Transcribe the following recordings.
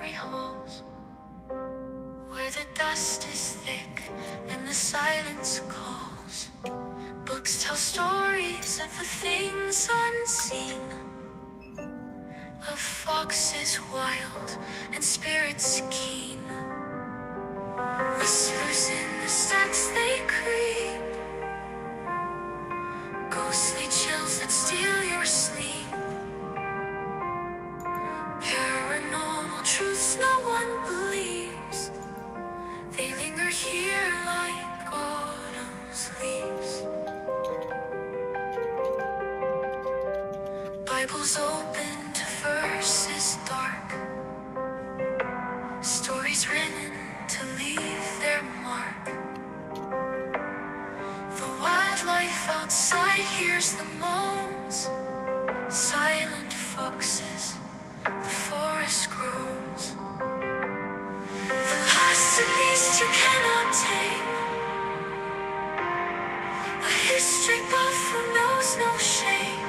cemetery halls, where the dust is thick and the silence calls. Books tell stories of the things unseen, of foxes wild and spirits keen. Whispers in the stacks they creep, ghostly chills that steal your sleep. Paranormal truths no one believes, they linger here like autumn's leaves. Bibles open to verses dark, stories written to leave their mark. The wildlife outside hears the moans, silent foxes, the forest groans. The last of beast you cannot tame, a history buff who knows no shame.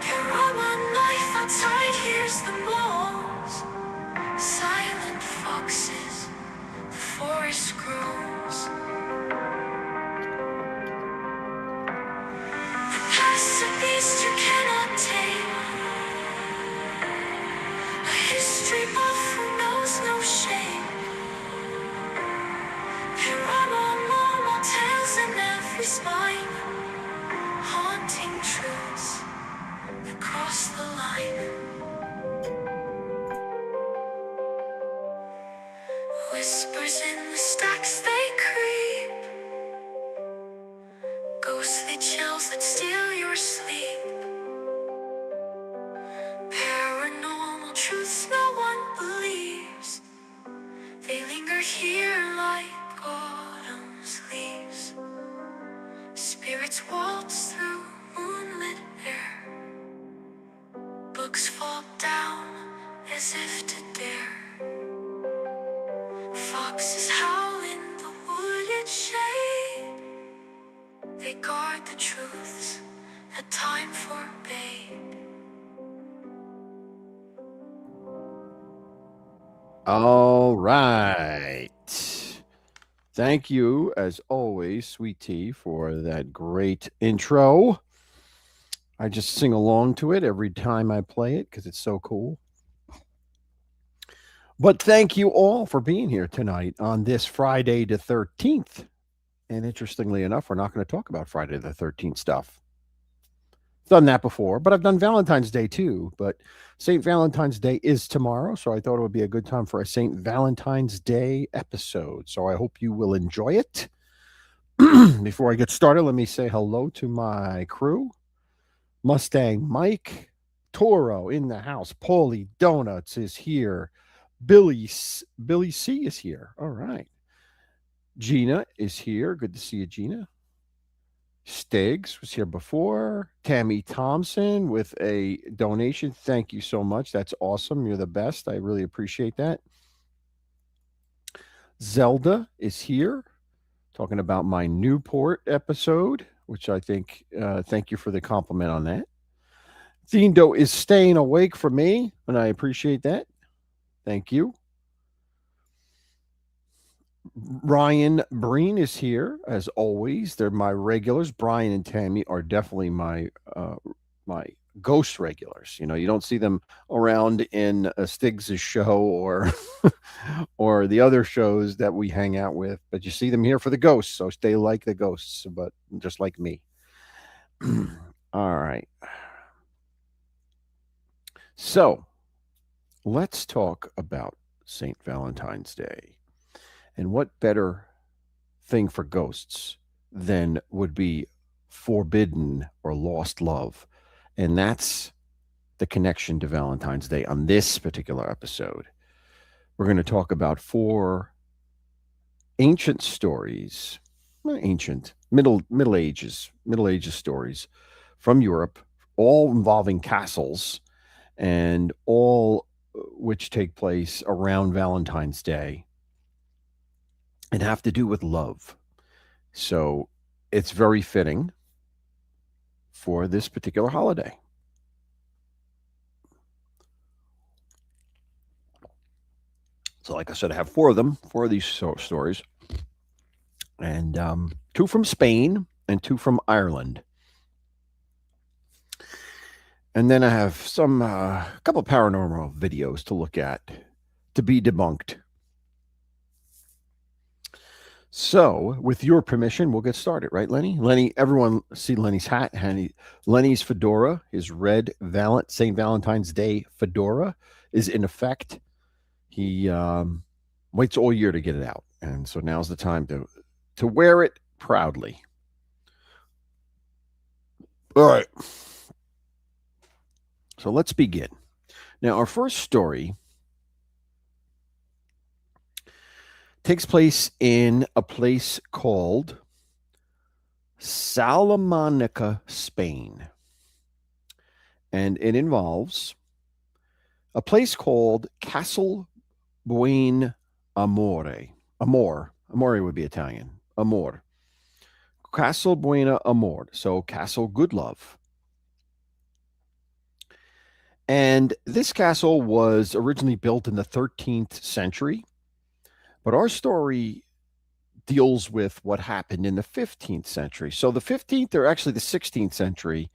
Paranormal life outside hears the moans, silent foxes, the forest groans. Past a beast you cannot tame, a history buff who knows no shame. Paranormal tales in every spine, haunting truths that cross the line. Whispers in the stacks they creep, ghostly chills that steal your sleep. Paranormal truths no one believes, they linger here like autumn's leaves. Spirits waltz through moonlit air, books fall down as if to dare. Foxes howl in the wooded shade, they guard the truths that time forbade. All right. Thank you, as always, Sweet Tea, for that great intro. I just sing along to it every time I play it because it's so cool. But thank you all for being here tonight on this Friday the 13th. And interestingly enough, we're not going to talk about Friday the 13th stuff. Done that before, but I've done Valentine's Day too. But St. Valentine's Day is tomorrow, so I thought it would be a good time for a St. Valentine's Day episode. So I hope you will enjoy it. Before I get started, let me say hello to my crew. Mustang Mike, Toro in the house, Paulie Donuts is here, Billy C is here. All right. Gina is here. Good to see you, Gina. Stiggs was here before. Tammy Thompson with a donation. Thank you so much. That's awesome. You're the best. I really appreciate that. Zelda is here talking about my Newport episode, which I think, thank you for the compliment on that. Thindo is staying awake for me, and I appreciate that. Thank you. Ryan Breen is here as always. They're my regulars. Brian and Tammy are definitely my ghost regulars. You know, you don't see them around in Stiggs' show or or the other shows that we hang out with, but you see them here for the ghosts. So stay like the ghosts, but just like me. All right. So let's talk about St. Valentine's Day. And what better thing for ghosts than would be forbidden or lost love? And that's the connection to Valentine's Day on this particular episode. We're going to talk about 4 ancient stories, ancient, Middle Ages stories from Europe, all involving castles and all which take place around Valentine's Day and have to do with love. So it's very fitting for this particular holiday. So, like I said, I have four of them, four of these stories, and two from Spain and two from Ireland. And then I have some couple paranormal videos to look at to be debunked. So, with your permission, we'll get started, right, Lenny? Lenny, everyone see Lenny's hat. Lenny's fedora, his red St. Valentine's Day fedora, is in effect. He waits all year to get it out, and so now's the time to wear it proudly. All right. So let's begin. Now, our first story takes place in a place called Salamanca, Spain. And it involves a place called Castle Buen Amore. Amore would be Italian. Amor. Castle Buena Amor. So Castle Good Love. And this castle was originally built in the 13th century. But our story deals with what happened in the 15th century. So the 15th, or actually the 16th century,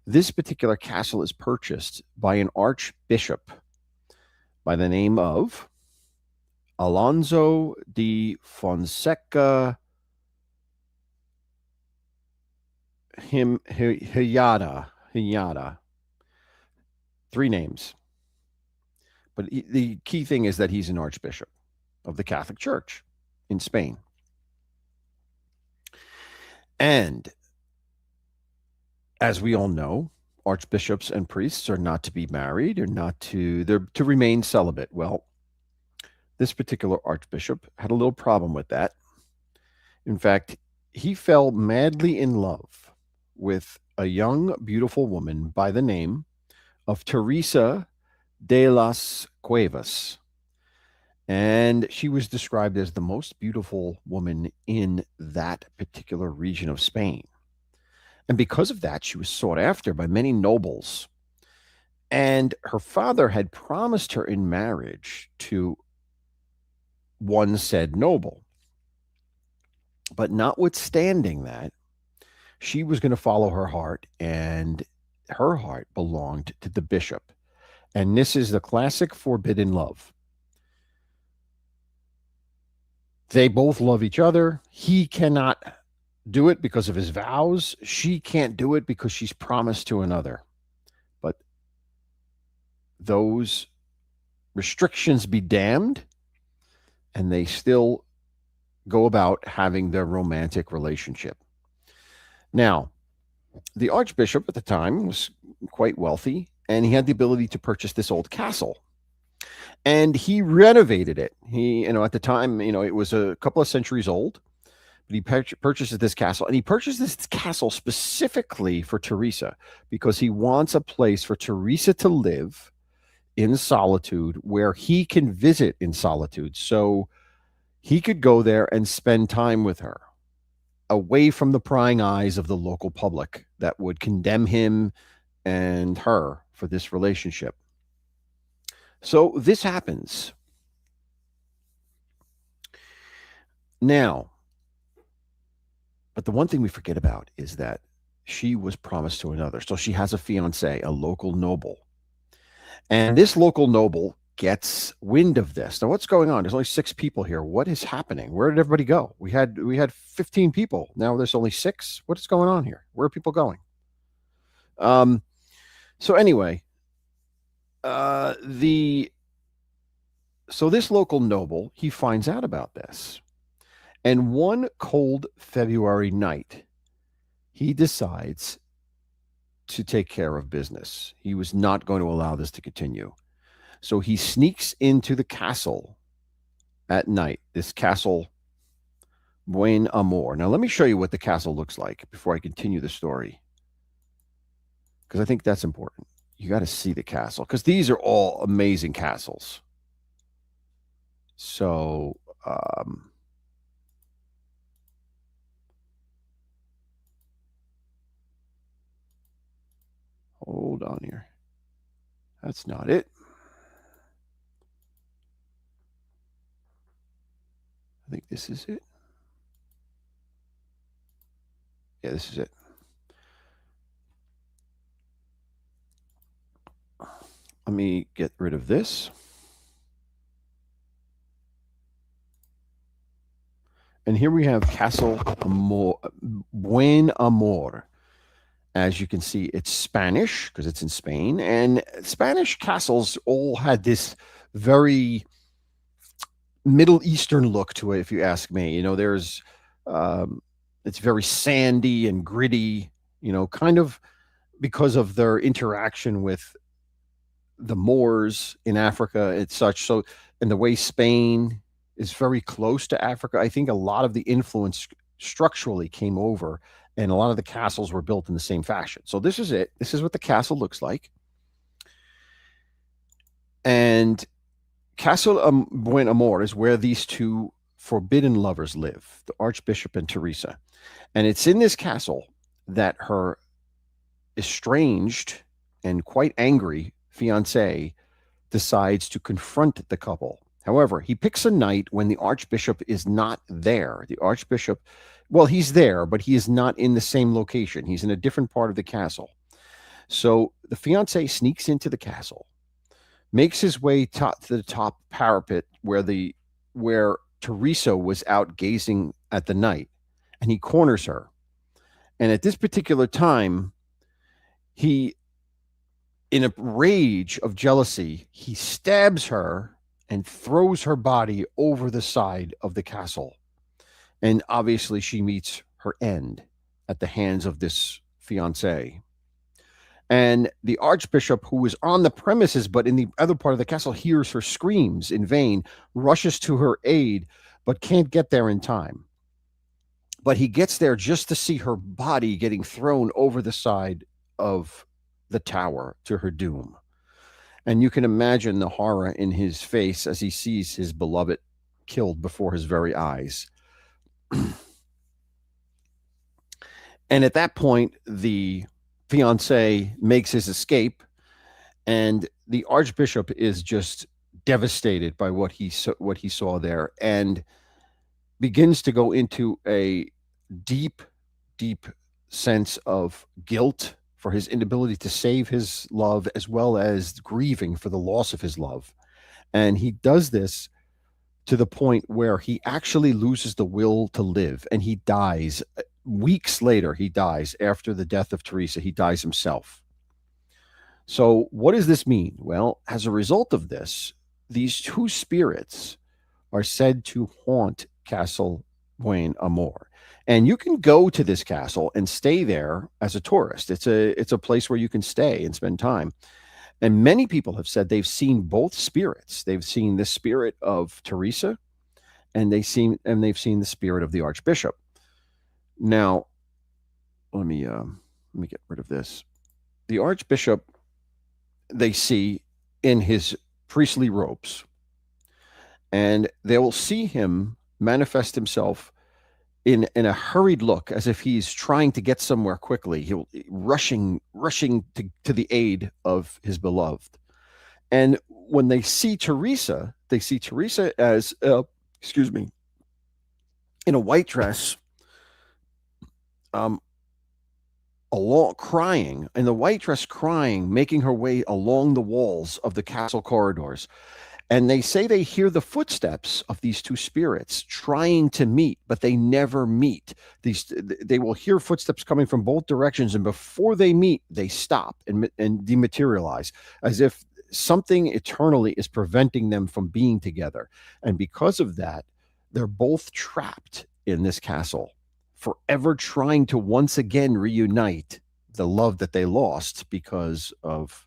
this particular castle is purchased by an archbishop by the name of Alonso de Fonseca Hiyada. Three names. But the key thing is that he's an archbishop of the Catholic Church in Spain. And as we all know, archbishops and priests are not to be married, or they're to remain celibate. Well, this particular archbishop had a little problem with that. In fact, he fell madly in love with a young, beautiful woman by the name of Teresa de las Cuevas. And she was described as the most beautiful woman in that particular region of Spain. And because of that, she was sought after by many nobles. And her father had promised her in marriage to one said noble. But notwithstanding that, she was going to follow her heart, and her heart belonged to the bishop. And this is the classic forbidden love. They both love each other. He cannot do it because of his vows. She can't do it because she's promised to another. But those restrictions be damned, and they still go about having their romantic relationship. Now, the archbishop at the time was quite wealthy, and he had the ability to purchase this old castle. And he renovated it. At the time, it was a couple of centuries old, but he purchases this castle, and he purchased this castle specifically for Teresa because he wants a place for Teresa to live in solitude where he can visit in solitude. So he could go there and spend time with her away from the prying eyes of the local public that would condemn him and her for this relationship. So this happens. Now, but the one thing we forget about is that she was promised to another. So she has a fiance, a local noble. And this local noble gets wind of this. Now, what's going on? There's only 6 people here. What is happening? Where did everybody go? We had 15 people. Now there's only 6. What is going on here? Where are people going? So anyway, so this local noble, he finds out about this. And one cold February night, he decides to take care of business. He was not going to allow this to continue. So he sneaks into the castle at night, this castle Buen Amor. Now, let me show you what the castle looks like before I continue the story, because I think that's important. You got to see the castle, because these are all amazing castles. So, hold on here. That's not it. I think this is it. Yeah, this is it. Let me get rid of this. And here we have Castle Amor, Buen Amor. As you can see, it's Spanish because it's in Spain. And Spanish castles all had this very Middle Eastern look to it, if you ask me. Um, it's very sandy and gritty, kind of because of their interaction with the Moors in Africa and such. So, and the way Spain is very close to Africa, I think a lot of the influence structurally came over, and a lot of the castles were built in the same fashion. So, this is it. This is what the castle looks like. And Castle Buen Amor is where these two forbidden lovers live, the Archbishop and Teresa. And it's in this castle that her estranged and quite angry fiance decides to confront the couple. However, he picks a night when the Archbishop is not there. The Archbishop, well, he's there, but he is not in the same location. He's in a different part of the castle. So the fiance sneaks into the castle, makes his way to the top parapet where Teresa was out gazing at the night, and he corners her. And at this particular time, he, in a rage of jealousy, he stabs her and throws her body over the side of the castle. And obviously, she meets her end at the hands of this fiance. And the Archbishop, who is on the premises but in the other part of the castle, hears her screams in vain, rushes to her aid, but can't get there in time. But he gets there just to see her body getting thrown over the side of the tower to her doom. And you can imagine the horror in his face as he sees his beloved killed before his very eyes. And at that point, the fiance makes his escape, and the Archbishop is just devastated by what he saw there, and begins to go into a deep, deep sense of guilt for his inability to save his love, as well as grieving for the loss of his love. And he does this to the point where he actually loses the will to live, and he dies. Weeks later, he dies after the death of Teresa. He dies himself. So, what does this mean? Well, as a result of this, these two spirits are said to haunt Castle Buen Amor. And you can go to this castle and stay there as a tourist. It's a place where you can stay and spend time. And many people have said they've seen both spirits. They've seen the spirit of Teresa, and they've seen the spirit of the Archbishop. Now, let me get rid of this. The Archbishop, they see in his priestly robes, and they will see him manifest himself in a hurried look, as if he's trying to get somewhere quickly. He'll rushing to the aid of his beloved. And when they see Teresa as in a white dress, along crying, in the white dress, crying, making her way along the walls of the castle corridors. And they say they hear the footsteps of these two spirits trying to meet, but they never meet. They will hear footsteps coming from both directions, and before they meet, they stop and dematerialize, as if something eternally is preventing them from being together. And because of that, they're both trapped in this castle, forever trying to once again reunite the love that they lost because of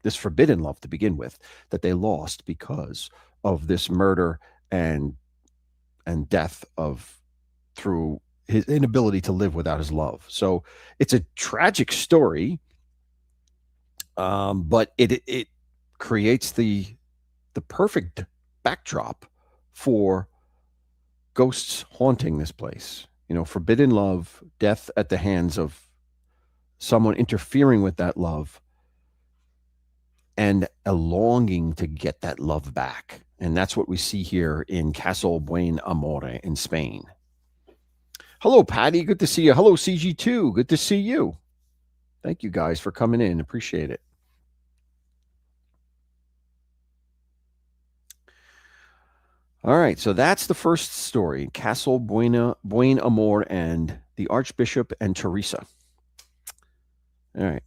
this forbidden love to begin with, that they lost because of this murder and death through his inability to live without his love. So it's a tragic story, but it creates the perfect backdrop for ghosts haunting this place. Forbidden love, death at the hands of someone interfering with that love, and a longing to get that love back. And that's what we see here in Castle Buen Amore in Spain. Hello, Patty. Good to see you. Hello, CG2. Good to see you. Thank you guys for coming in. Appreciate it. All right, so that's the first story, Castle Buen Amor and the Archbishop and Teresa. All right.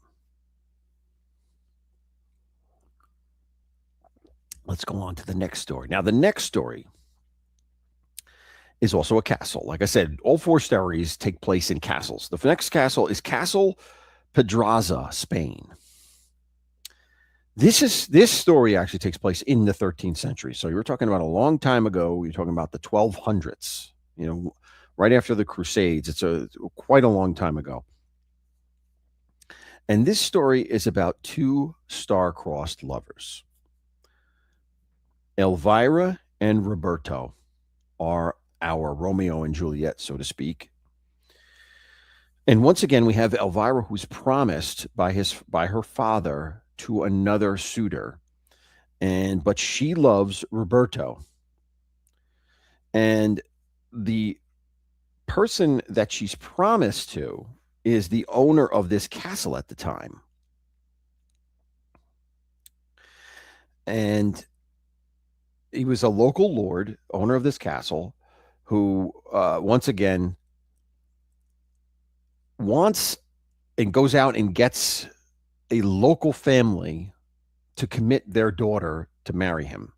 Let's go on to the next story. Now, the next story is also a castle. Like I said, all four stories take place in castles. The next castle is Castle Pedraza, Spain. This story actually takes place in the 13th century. So you're talking about a long time ago. You're talking about the 1200s. Right after the Crusades. It's quite a long time ago. And this story is about two star-crossed lovers. Elvira and Roberto are our Romeo and Juliet, so to speak. And once again, we have Elvira, who's promised by her father to another suitor, but she loves Roberto. And the person that she's promised to is the owner of this castle at the time. And he was a local lord, owner of this castle, who once again wants and goes out and gets a local family to commit their daughter to marry him.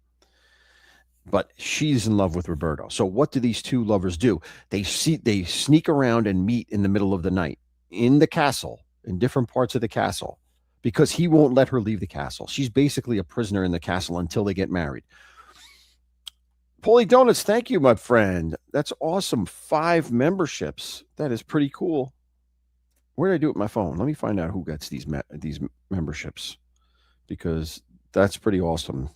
But she's in love with Roberto. So what do these two lovers do? They sneak around and meet in the middle of the night in the castle, in different parts of the castle, because he won't let her leave the castle. She's basically a prisoner in the castle until they get married. Paulie Donuts, thank you, my friend. That's awesome. 5 memberships. That is pretty cool. Where did I do it with my phone? Let me find out who gets these memberships, because that's pretty awesome.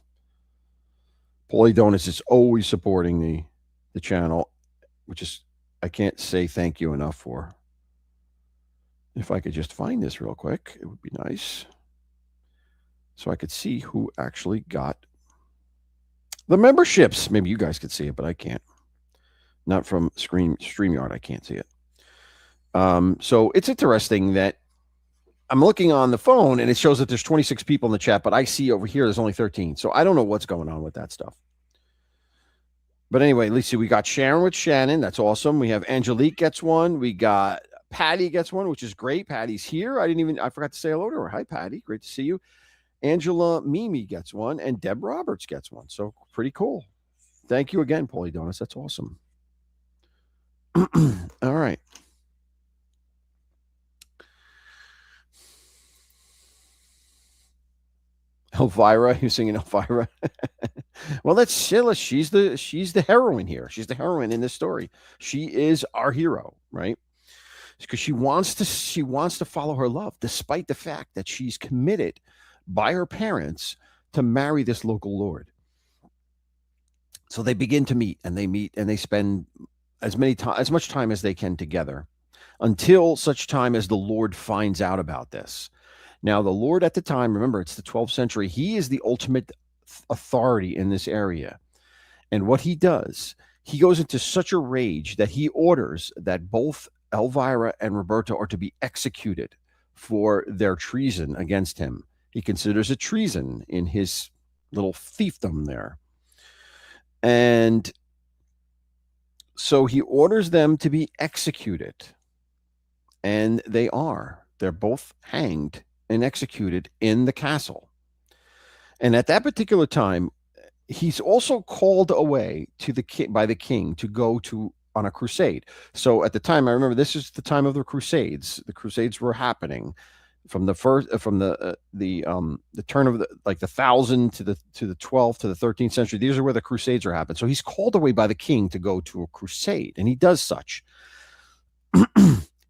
Paulie Donuts is always supporting the channel, which is, I can't say thank you enough for. If I could just find this real quick, it would be nice. So I could see who actually got the memberships. Maybe you guys could see it, but I can't. Not from StreamYard, I can't see it. So it's interesting that I'm looking on the phone and it shows that there's 26 people in the chat, but I see over here there's only 13. So I don't know what's going on with that stuff. But anyway, let's see. We got Sharon with Shannon. That's awesome. We have Angelique gets one. We got Patty gets one, which is great. Patty's here. I forgot to say hello to her. Hi, Patty. Great to see you. Angela Mimi gets one, and Deb Roberts gets one. So pretty cool. Thank you again, Paulie Donuts. That's awesome. All right. Elvira, you're singing Elvira. Well, that's Scylla. She's the heroine here. She's the heroine in this story. She is our hero, right? Because she wants to follow her love, despite the fact that she's committed by her parents to marry this local lord. So they begin to meet, and they spend as much time as they can together, until such time as the Lord finds out about this. Now, the Lord at the time, remember, it's the 12th century. He is the ultimate authority in this area. And what he does, he goes into such a rage that he orders that both Elvira and Roberto are to be executed for their treason against him. He considers it treason in his little fiefdom there. And so he orders them to be executed. And they are. They're both hanged and executed in the castle. And at that particular time, he's also called away by the king to go on a crusade. So at the time, I remember this is the time of the Crusades. The Crusades were happening from the turn of the 1000 to the 12th to the 13th century. These are where the Crusades are happening. So he's called away by the king to go to a crusade, and he does such.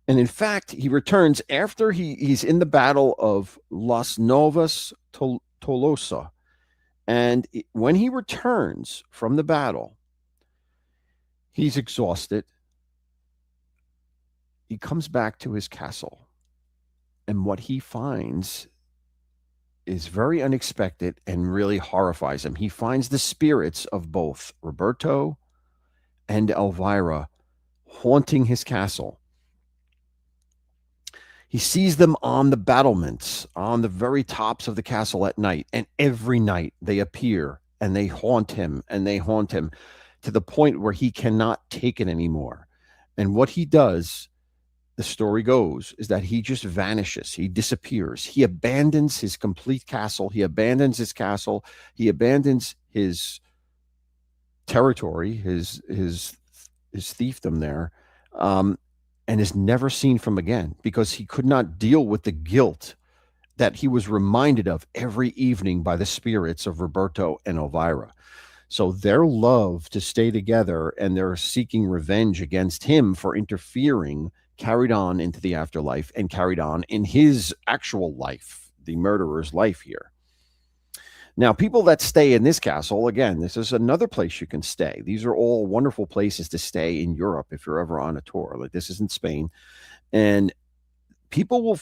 And in fact, he returns after he's in the battle of Las Novas Tolosa. And when he returns from the battle, he's exhausted. He comes back to his castle. And what he finds is very unexpected and really horrifies him. He finds the spirits of both Roberto and Elvira haunting his castle. He sees them on the battlements, on the very tops of the castle at night, and every night they appear and they haunt him and they haunt him to the point where he cannot take it anymore. And what he does, the story goes, is that he just vanishes. He disappears. He abandons his complete castle. He abandons his castle. He abandons his territory, his fiefdom there, and is never seen from again because he could not deal with the guilt that he was reminded of every evening by the spirits of Roberto and Elvira. So their love to stay together and their seeking revenge against him for interfering carried on into the afterlife and carried on in his actual life, the murderer's life here. Now, people that stay in this castle, again, this is another place you can stay. These are all wonderful places to stay in Europe if you're ever on a tour. Like this is in Spain. And people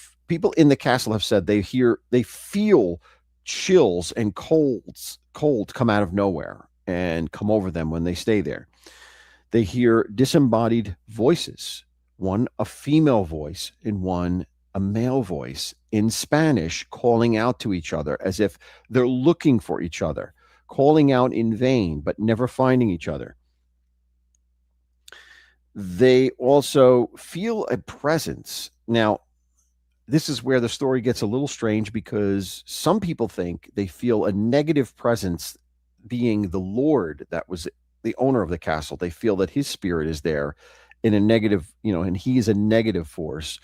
in the castle have said they feel chills and cold come out of nowhere and come over them when they stay there. They hear disembodied voices, one a female voice and one a male voice in Spanish calling out to each other as if they're looking for each other, calling out in vain, but never finding each other. They also feel a presence. Now, this is where the story gets a little strange because some people think they feel a negative presence being the Lord that was the owner of the castle. They feel that his spirit is there in a negative, and he is a negative force.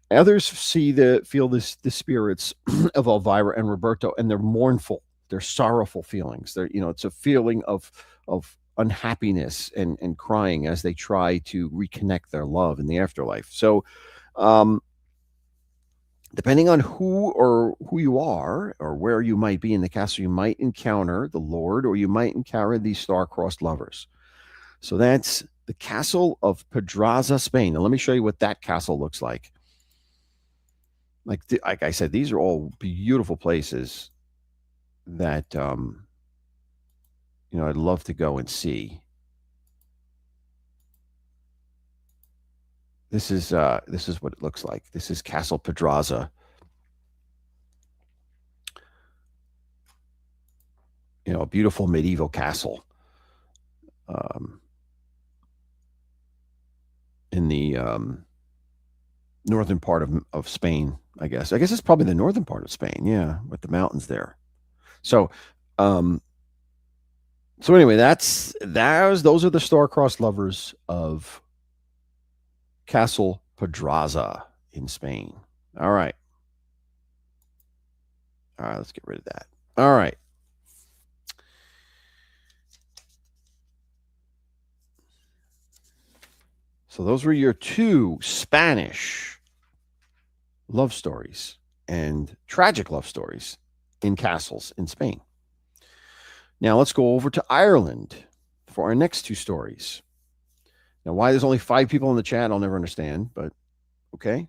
Others feel the spirits of Elvira and Roberto, and they're mournful, they're sorrowful feelings. It's a feeling of unhappiness and crying as they try to reconnect their love in the afterlife. So, depending on who you are or where you might be in the castle, you might encounter the Lord or you might encounter these star-crossed lovers. So that's the castle of Pedraza, Spain. Now, let me show you what that castle looks like. Like I said, these are all beautiful places that I'd love to go and see. This is what it looks like. This is Castle Pedraza. A beautiful medieval castle in the northern part of Spain, I guess. I guess it's probably the northern part of Spain, yeah, with the mountains there. So anyway, those are the star-crossed lovers of Castle Pedraza in Spain. All right, let's get rid of that. All right. So those were your two Spanish love stories and tragic love stories in castles in Spain. Now let's go over to Ireland for our next two stories. Now, why there's only 5 people in the chat, I'll never understand, but okay.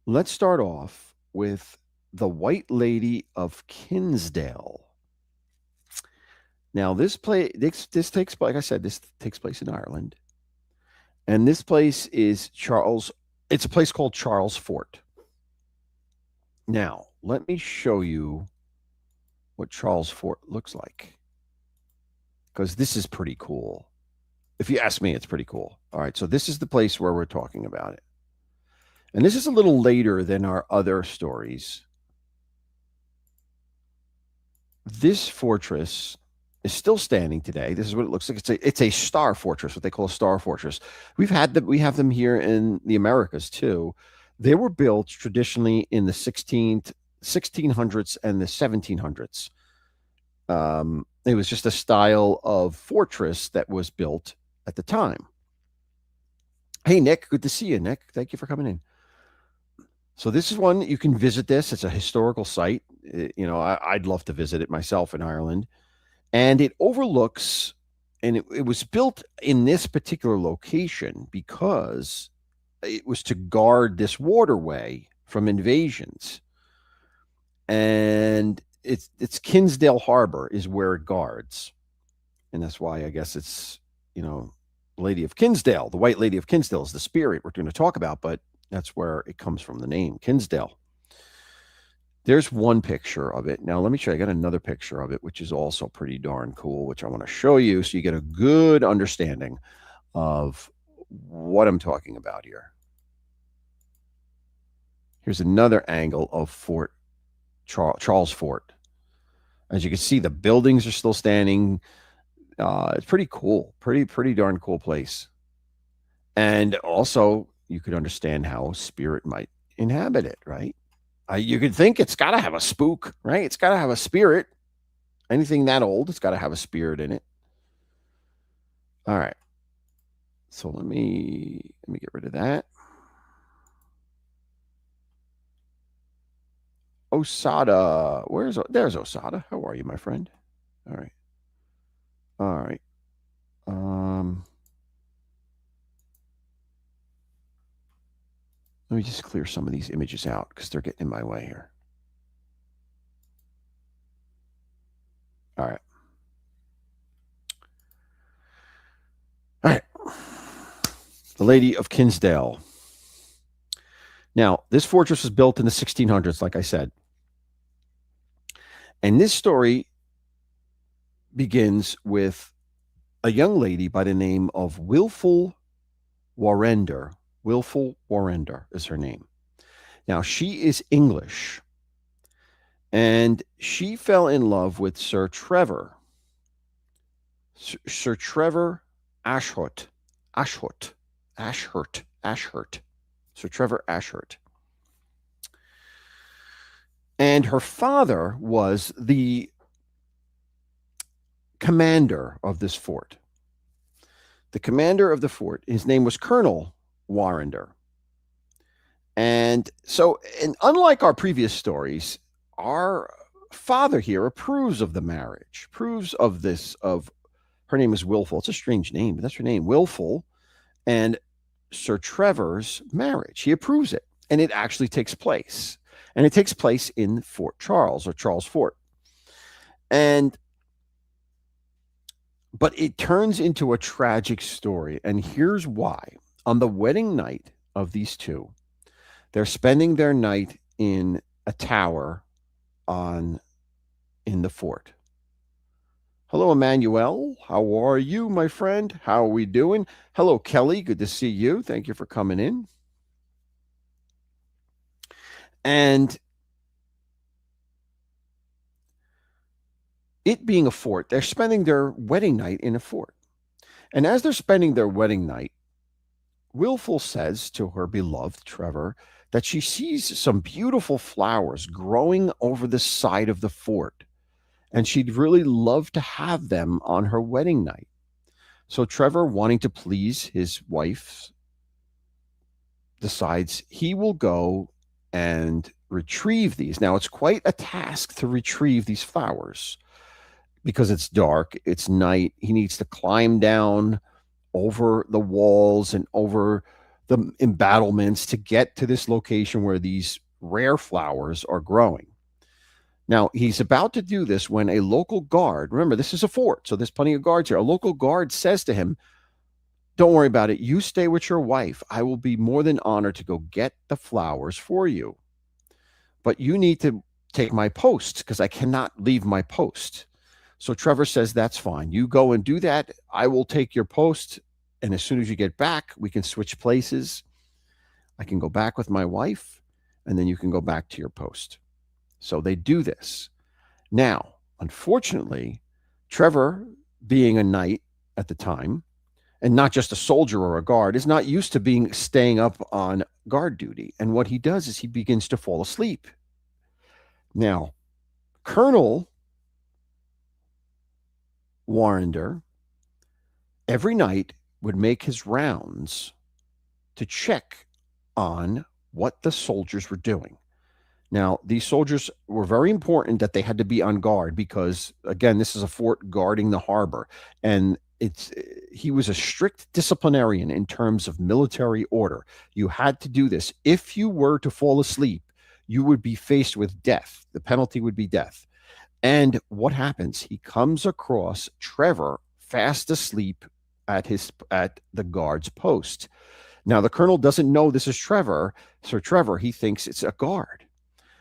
Let's start off with the White Lady of Kinsdale. Now, this takes, like I said, this takes place in Ireland. And this place is it's a place called Charles Fort. Now, let me show you what Charles Fort looks like, because this is pretty cool. If you ask me, it's pretty cool. All right, so this is the place where we're talking about it. And this is a little later than our other stories. This fortress is still standing today. This is what it looks like. It's a star fortress, what they call a star fortress. We have them here in the Americas too. They were built traditionally in the 1600s and the 1700s. It was just a style of fortress that was built at the time. Hey, Nick, good to see you, Nick. Thank you for coming in. So this is one you can visit. It's a historical site. I'd love to visit it myself in Ireland. And it overlooks, and it was built in this particular location because it was to guard this waterway from invasions. And it's Kinsdale Harbor is where it guards. And that's why I guess it's, Lady of Kinsdale. The White Lady of Kinsdale is the spirit we're going to talk about, but that's where it comes from, the name Kinsdale. There's one picture of it. Now, let me show you. I got another picture of it, which is also pretty darn cool, which I want to show you so you get a good understanding of what I'm talking about here. Here's another angle of Fort Charles Fort. As you can see, the buildings are still standing. It's pretty cool. Pretty darn cool place. And also, you could understand how spirit might inhabit it, right? You could think it's got to have a spook, right? It's got to have a spirit. Anything that old, it's got to have a spirit in it. All right. So let me get rid of that. Osada. There's Osada. How are you, my friend? All right. All right. Let me just clear some of these images out because they're getting in my way here. All right. All right. The Lady of Kinsdale. Now, this fortress was built in the 1600s, like I said. And this story begins with a young lady by the name of Wilful Warrender. Wilful Warrender is her name. Now, she is English. And she fell in love with Sir Trevor. Sir Trevor Ashurt. Sir Trevor Ashurt. And her father was the commander of this fort. The commander of the fort, his name was Colonel Warrender. And unlike our previous stories, our father here approves of the marriage, approves of this, her name is Wilful. It's a strange name, but that's her name, Wilful, and Sir Trevor's marriage. He approves it, and it actually takes place. And it takes place in Fort Charles, or Charles Fort. But it turns into a tragic story, and here's why. On the wedding night of these two, they're spending their night in a tower in the fort. Hello, Emmanuel. How are you, my friend? How are we doing? Hello, Kelly. Good to see you. Thank you for coming in. And it being a fort, they're spending their wedding night in a fort. And as they're spending their wedding night, Wilful says to her beloved Trevor that she sees some beautiful flowers growing over the side of the fort, and she'd really love to have them on her wedding night. So Trevor, wanting to please his wife, decides he will go and retrieve these. Now, it's quite a task to retrieve these flowers because it's dark, it's night. He needs to climb down over the walls and over the embattlements to get to this location where these rare flowers are growing. Now, he's about to do this when a local guard, remember, this is a fort, so there's plenty of guards here. A local guard says to him, "Don't worry about it. You stay with your wife. I will be more than honored to go get the flowers for you. But you need to take my post because I cannot leave my post." So Trevor says, "That's fine. You go and do that. I will take your post. And as soon as you get back, we can switch places. I can go back with my wife, and then you can go back to your post." So they do this. Now, unfortunately, Trevor, being a knight at the time, and not just a soldier or a guard, is not used to staying up on guard duty. And what he does is he begins to fall asleep. Now, Colonel Warrender every night would make his rounds to check on what the soldiers were doing. Now, these soldiers were very important that they had to be on guard because, again, this is a fort guarding the harbor. And it's he was a strict disciplinarian in terms of military order. You had to do this. If you were to fall asleep, you would be faced with death. The penalty would be death. And what happens? He comes across Trevor fast asleep at the guard's post. Now the colonel doesn't know this is Trevor, Sir Trevor. He thinks it's a guard.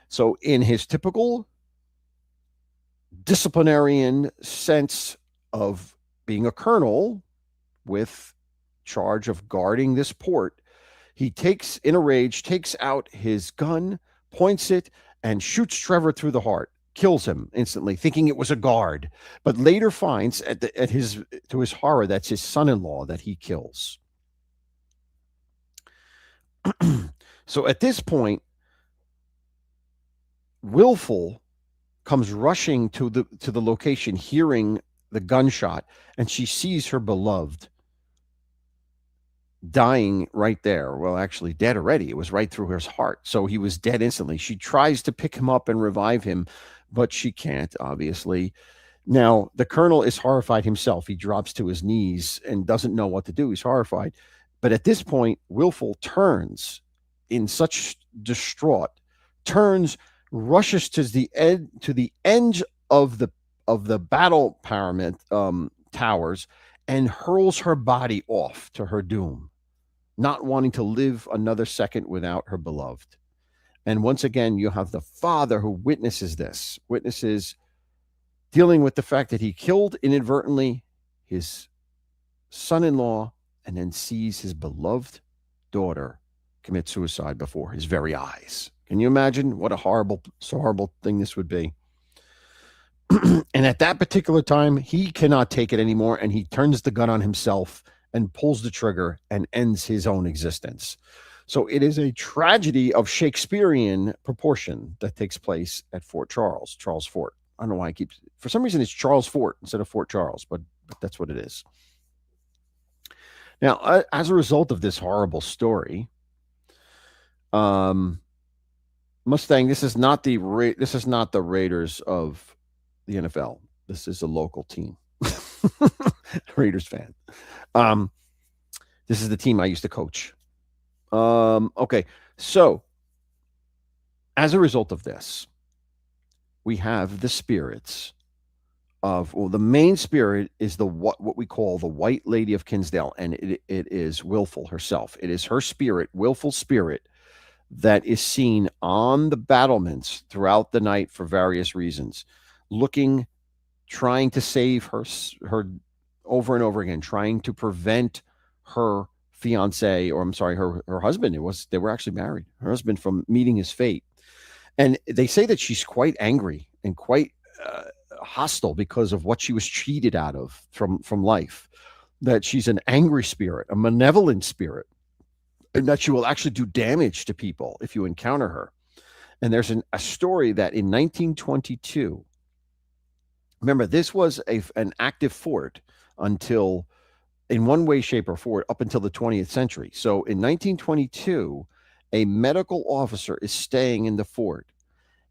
So in his typical disciplinarian sense of being a colonel with charge of guarding this port, he takes, in a rage, takes out his gun, points it, and shoots Trevor through the heart, kills him instantly, thinking it was a guard, but later finds to his horror that's his son-in-law that he kills. So at this point, Willful comes rushing to the location, hearing the gunshot, and she sees her beloved dying right there. Well, actually dead already. It was right through his heart. So he was dead instantly. She tries to pick him up and revive him, but she can't, obviously. Now, the colonel is horrified himself. He drops to his knees and doesn't know what to do. He's horrified. But at this point, Willful turns in such distraught, rushes to the edge of the battle parament towers and hurls her body off to her doom, not wanting to live another second without her beloved. And once again, you have the father who witnesses dealing with the fact that he killed inadvertently his son-in-law and then sees his beloved daughter commit suicide before his very eyes. Can you imagine what a horrible thing this would be? And at that particular time, he cannot take it anymore, and he turns the gun on himself and pulls the trigger and ends his own existence. So it is a tragedy of Shakespearean proportion that takes place at Charles Fort. I don't know why for some reason it's Charles Fort instead of Fort Charles, but that's what it is. Now, as a result of this horrible story, Mustang, this is not the Raiders of the NFL. This is a local team. Raiders fan. This is the team I used to coach. Okay, so as a result of this, we have the spirits of, well, the main spirit is what we call the White Lady of Kinsdale, and it is Willful herself. It is her spirit, Willful spirit, that is seen on the battlements throughout the night for various reasons, trying to save her over and over again, trying to prevent her fiance, or I'm sorry, her husband. They were actually married. Her husband from meeting his fate. And they say that she's quite angry and quite hostile because of what she was cheated out of from life. That she's an angry spirit, a malevolent spirit, and that she will actually do damage to people if you encounter her. And there's a story that in 1922, remember, this was an active fort until, in one way, shape, or form, up until the 20th century. So in 1922, a medical officer is staying in the fort,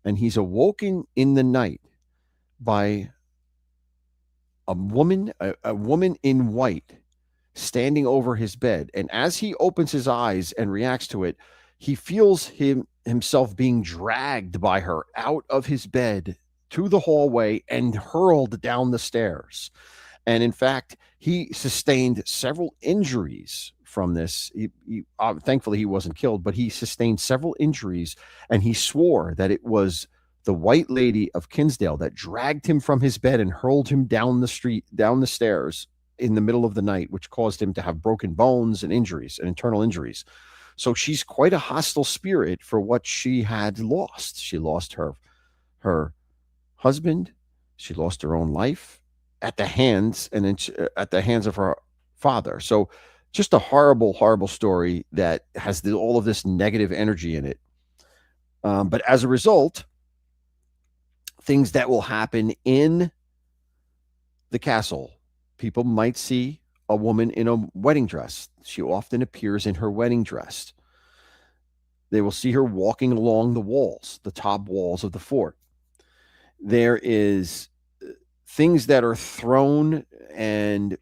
and he's awoken in the night by a woman in white standing over his bed. And as he opens his eyes and reacts to it, he feels himself being dragged by her out of his bed to the hallway and hurled down the stairs. And in fact, he sustained several injuries from this. Thankfully, he wasn't killed, but he sustained several injuries, and he swore that it was the White Lady of Kinsdale that dragged him from his bed and hurled him down the stairs in the middle of the night, which caused him to have broken bones and injuries and internal injuries. So she's quite a hostile spirit for what she had lost. She lost her husband. She lost her own life at the hands of her father. So just a horrible, horrible story that has all of this negative energy in it. But as a result, things that will happen in the castle, people might see a woman in a wedding dress. She often appears in her wedding dress. They will see her walking along the top walls of the fort. There is things that are thrown and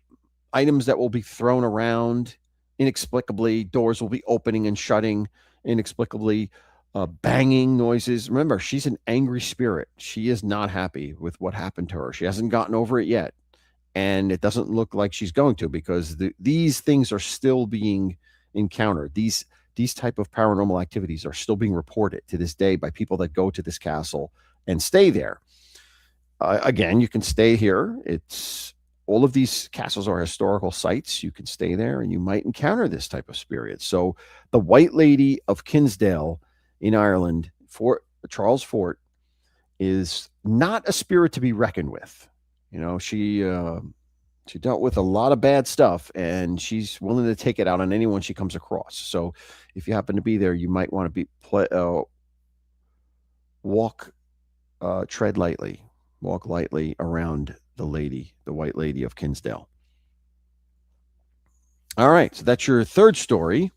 items that will be thrown around inexplicably. Doors will be opening and shutting inexplicably. Banging noises. Remember, she's an angry spirit. She is not happy with what happened to her. She hasn't gotten over it yet, and it doesn't look like she's going to, because these things are still being encountered. These type of paranormal activities are still being reported to this day by people that go to this castle and stay there. Again, you can stay here. It's all of these castles are historical sites. You can stay there and you might encounter this type of spirit. So the White Lady of Kinsale in Ireland, Fort Charles Fort, is not a spirit to be reckoned with. You know, she dealt with a lot of bad stuff, and she's willing to take it out on anyone she comes across. So if you happen to be there, you might want to tread lightly, walk lightly around the White Lady of Kinsale. All right, so that's your third story.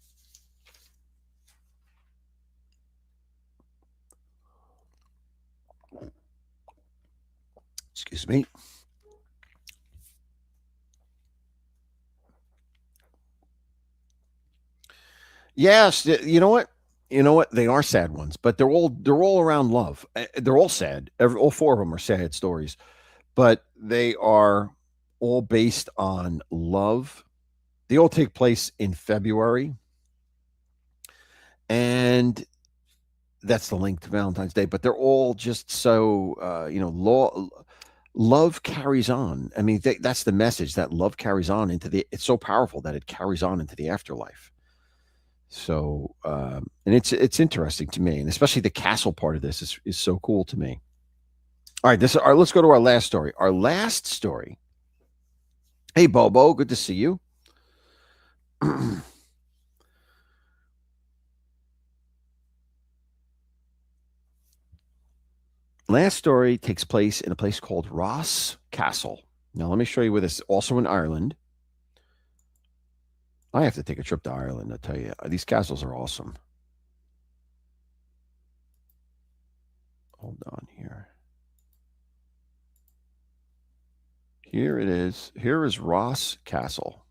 Excuse me. Yes, you know what? You know what? They are sad ones, but they're all around love. They're all sad. All four of them are sad stories, but they are all based on love. They all take place in February, and that's the link to Valentine's Day. But they're all just so love carries on. I mean, that's the message, that love carries on it's so powerful that it carries on into the afterlife. So, and it's interesting to me, and especially the castle part of this is so cool to me. All right, let's go to our last story. Our last story. Hey, Bobo, good to see you. Last story takes place in a place called Ross Castle. Now, let me show you where this is. Also in Ireland. I have to take a trip to Ireland, I'll tell you. These castles are awesome. Hold on here. Here it is. Here is Ross Castle.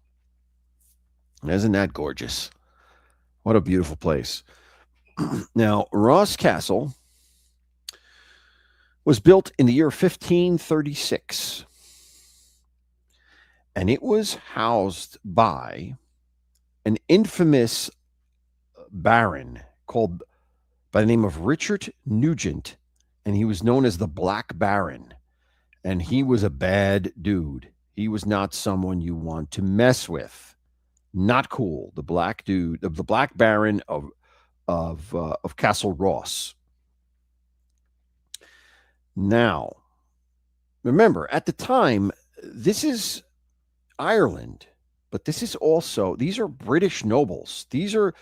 Isn't that gorgeous? What a beautiful place. Now, Ross Castle was built in the year 1536. And it was housed by an infamous baron called by the name of Richard Nugent, and he was known as the Black Baron. And he was a bad dude. He was not someone you want to mess with. Not cool. The Black Dude, the Black Baron of Castle Ross. Now, remember, at the time, this is Ireland, but these are British nobles. These are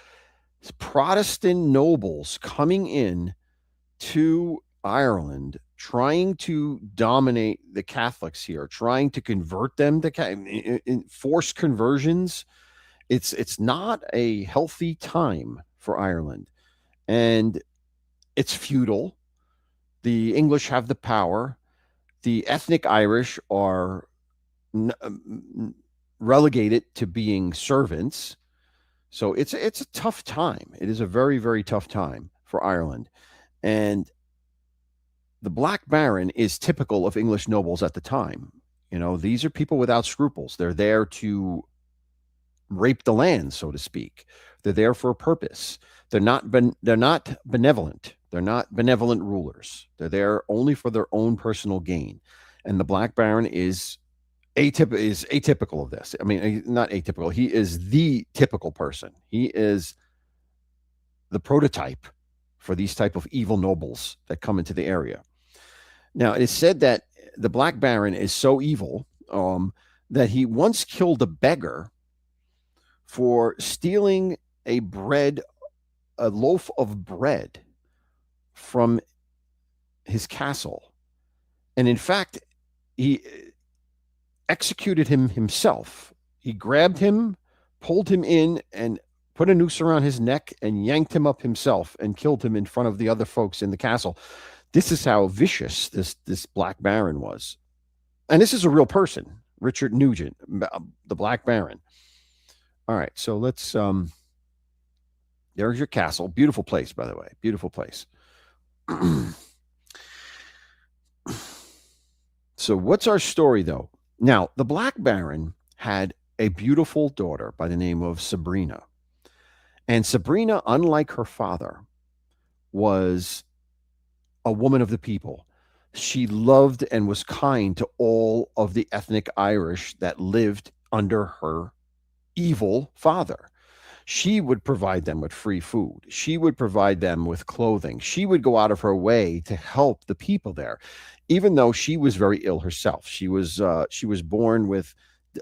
Protestant nobles coming in to Ireland, trying to dominate the Catholics here, trying to convert them to forced conversions. It's not a healthy time for Ireland, and it's feudal. The English have the power. The ethnic Irish are relegated to being servants. So it's a tough time. It is a very, very tough time for Ireland. And the Black Baron is typical of English nobles at the time. You know, these are people without scruples. They're there to rape the land, so to speak. They're there for a purpose. They're not benevolent. They're not benevolent rulers. They're there only for their own personal gain. And the Black Baron is atypical of this. I mean, not atypical. He is the typical person. He is the prototype for these type of evil nobles that come into the area. Now, it is said that the Black Baron is so evil that he once killed a beggar for stealing a loaf of bread from his castle. And in fact, he executed him himself. He grabbed him, pulled him in, and put a noose around his neck and yanked him up himself and killed him in front of the other folks in the castle. This is how vicious this Black Baron was. And this is a real person. Richard Nugent, the Black Baron. All right, so let's. There's your castle. Beautiful place, by the way. Beautiful place. So, what's our story, though? Now, the Black Baron had a beautiful daughter by the name of Sabrina. And Sabrina, unlike her father, was a woman of the people. She loved and was kind to all of the ethnic Irish that lived under her evil father. She would provide them with free food. She would provide them with clothing. She would go out of her way to help the people there, even though she was very ill herself. She was born with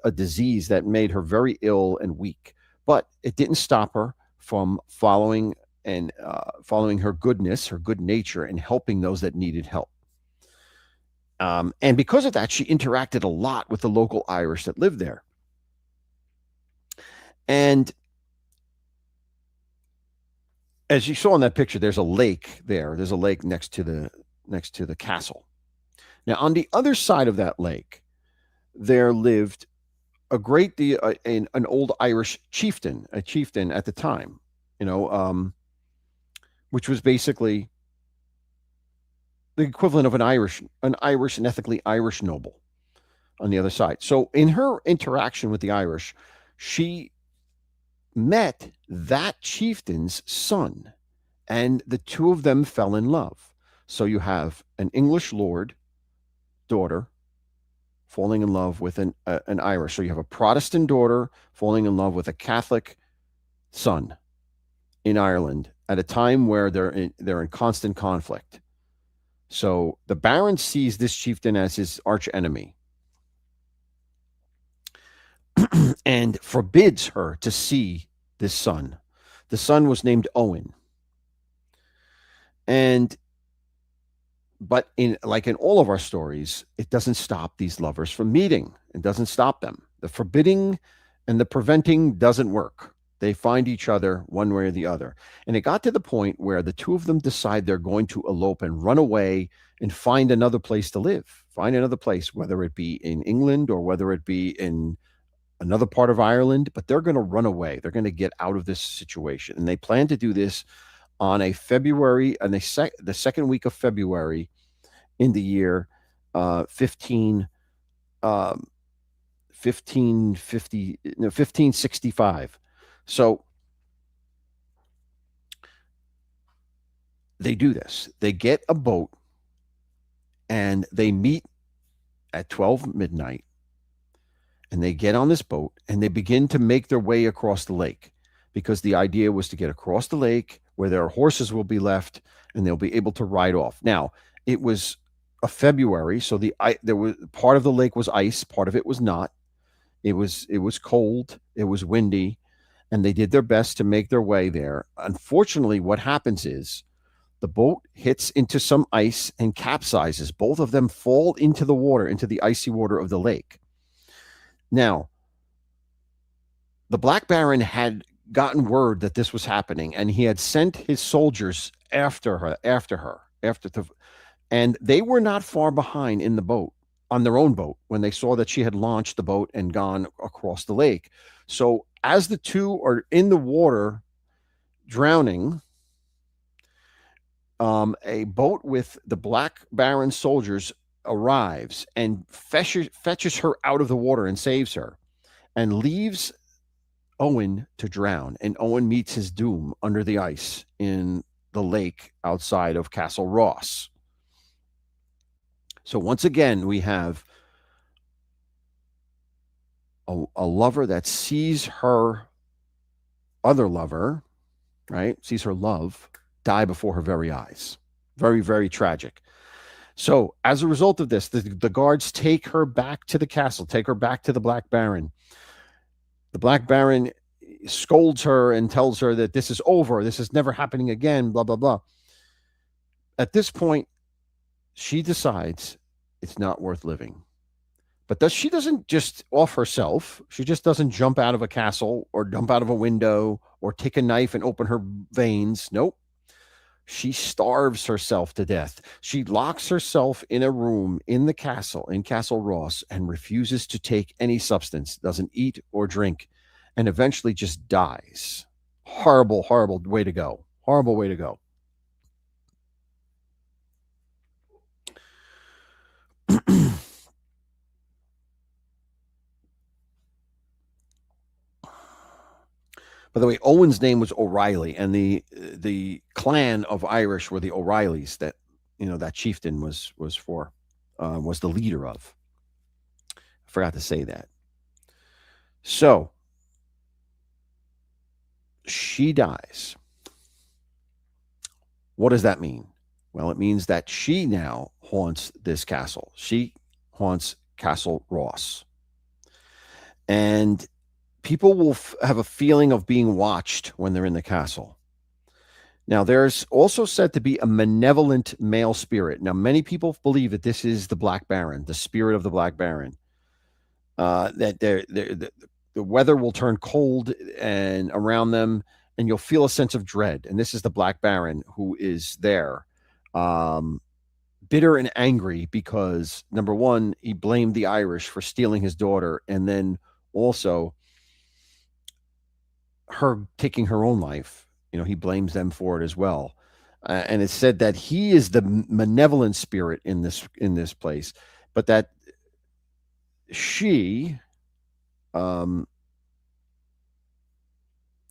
a disease that made her very ill and weak, but it didn't stop her from following her goodness, her good nature, and helping those that needed help. And because of that, she interacted a lot with the local Irish that lived there. And as you saw in that picture, there's a lake there. There's a lake next to the castle. Now, on the other side of that lake, there lived a great deal, an old Irish chieftain, a chieftain at the time, which was basically the equivalent of an Irish and ethnically Irish noble on the other side. So, in her interaction with the Irish, she met that chieftain's son, and the two of them fell in love. So you have an English lord daughter falling in love with an Irish. So you have a Protestant daughter falling in love with a Catholic son in Ireland at a time where they're in constant conflict. So the Baron sees this chieftain as his arch enemy and forbids her to see this son. The son was named Owen. But in all of our stories, it doesn't stop these lovers from meeting. It doesn't stop them. The forbidding and the preventing doesn't work. They find each other one way or the other. And it got to the point where the two of them decide they're going to elope and run away and find another place to live. Find another place, whether it be in England or whether it be in another part of Ireland, but they're going to run away. They're going to get out of this situation. And they plan to do this on the second week of February in the year 1565. So they do this. They get a boat and they meet at 12 midnight, and they get on this boat and they begin to make their way across the lake, because the idea was to get across the lake where their horses will be left and they'll be able to ride off. Now, it was a February, so there was part of the lake was ice, part of it was not. It was cold, it was windy, and they did their best to make their way there. Unfortunately, what happens is the boat hits into some ice and capsizes. Both of them fall into the water, into the icy water of the lake. Now, the Black Baron had gotten word that this was happening, and he had sent his soldiers after her, and they were not far behind in the boat, on their own boat, when they saw that she had launched the boat and gone across the lake. So as the two are in the water drowning, a boat with the Black Baron soldiers arrives and fetches her out of the water and saves her, and leaves Owen to drown. And Owen meets his doom under the ice in the lake outside of Castle Ross. So once again, we have a lover that sees her other lover, right? Sees her love die before her very eyes. Very, very tragic. So as a result of this, the guards take her back to the castle, take her back to the Black Baron. The Black Baron scolds her and tells her that this is over. This is never happening again, blah, blah, blah. At this point, she decides it's not worth living. But she doesn't just off herself. She just doesn't jump out of a castle or jump out of a window or take a knife and open her veins. Nope. She starves herself to death. She locks herself in a room in the castle, in Castle Ross, and refuses to take any substance, doesn't eat or drink, and eventually just dies. Horrible, horrible way to go. Horrible way to go. By the way, Owen's name was O'Reilly, and the clan of Irish were the O'Reillys that that chieftain was the leader of. I forgot to say that. So she dies. What does that mean? Well, it means that she now haunts this castle. She haunts Castle Ross, and people will have a feeling of being watched when they're in the castle. Now, there's also said to be a malevolent male spirit. Now, many people believe that this is the Black Baron, the spirit of the Black Baron. That the weather will turn cold and around them, and you'll feel a sense of dread. And this is the Black Baron who is there, bitter and angry because, number one, he blamed the Irish for stealing his daughter, and then also her taking her own life. He blames them for it as well. And it's said that he is the malevolent spirit in this place, but that she, what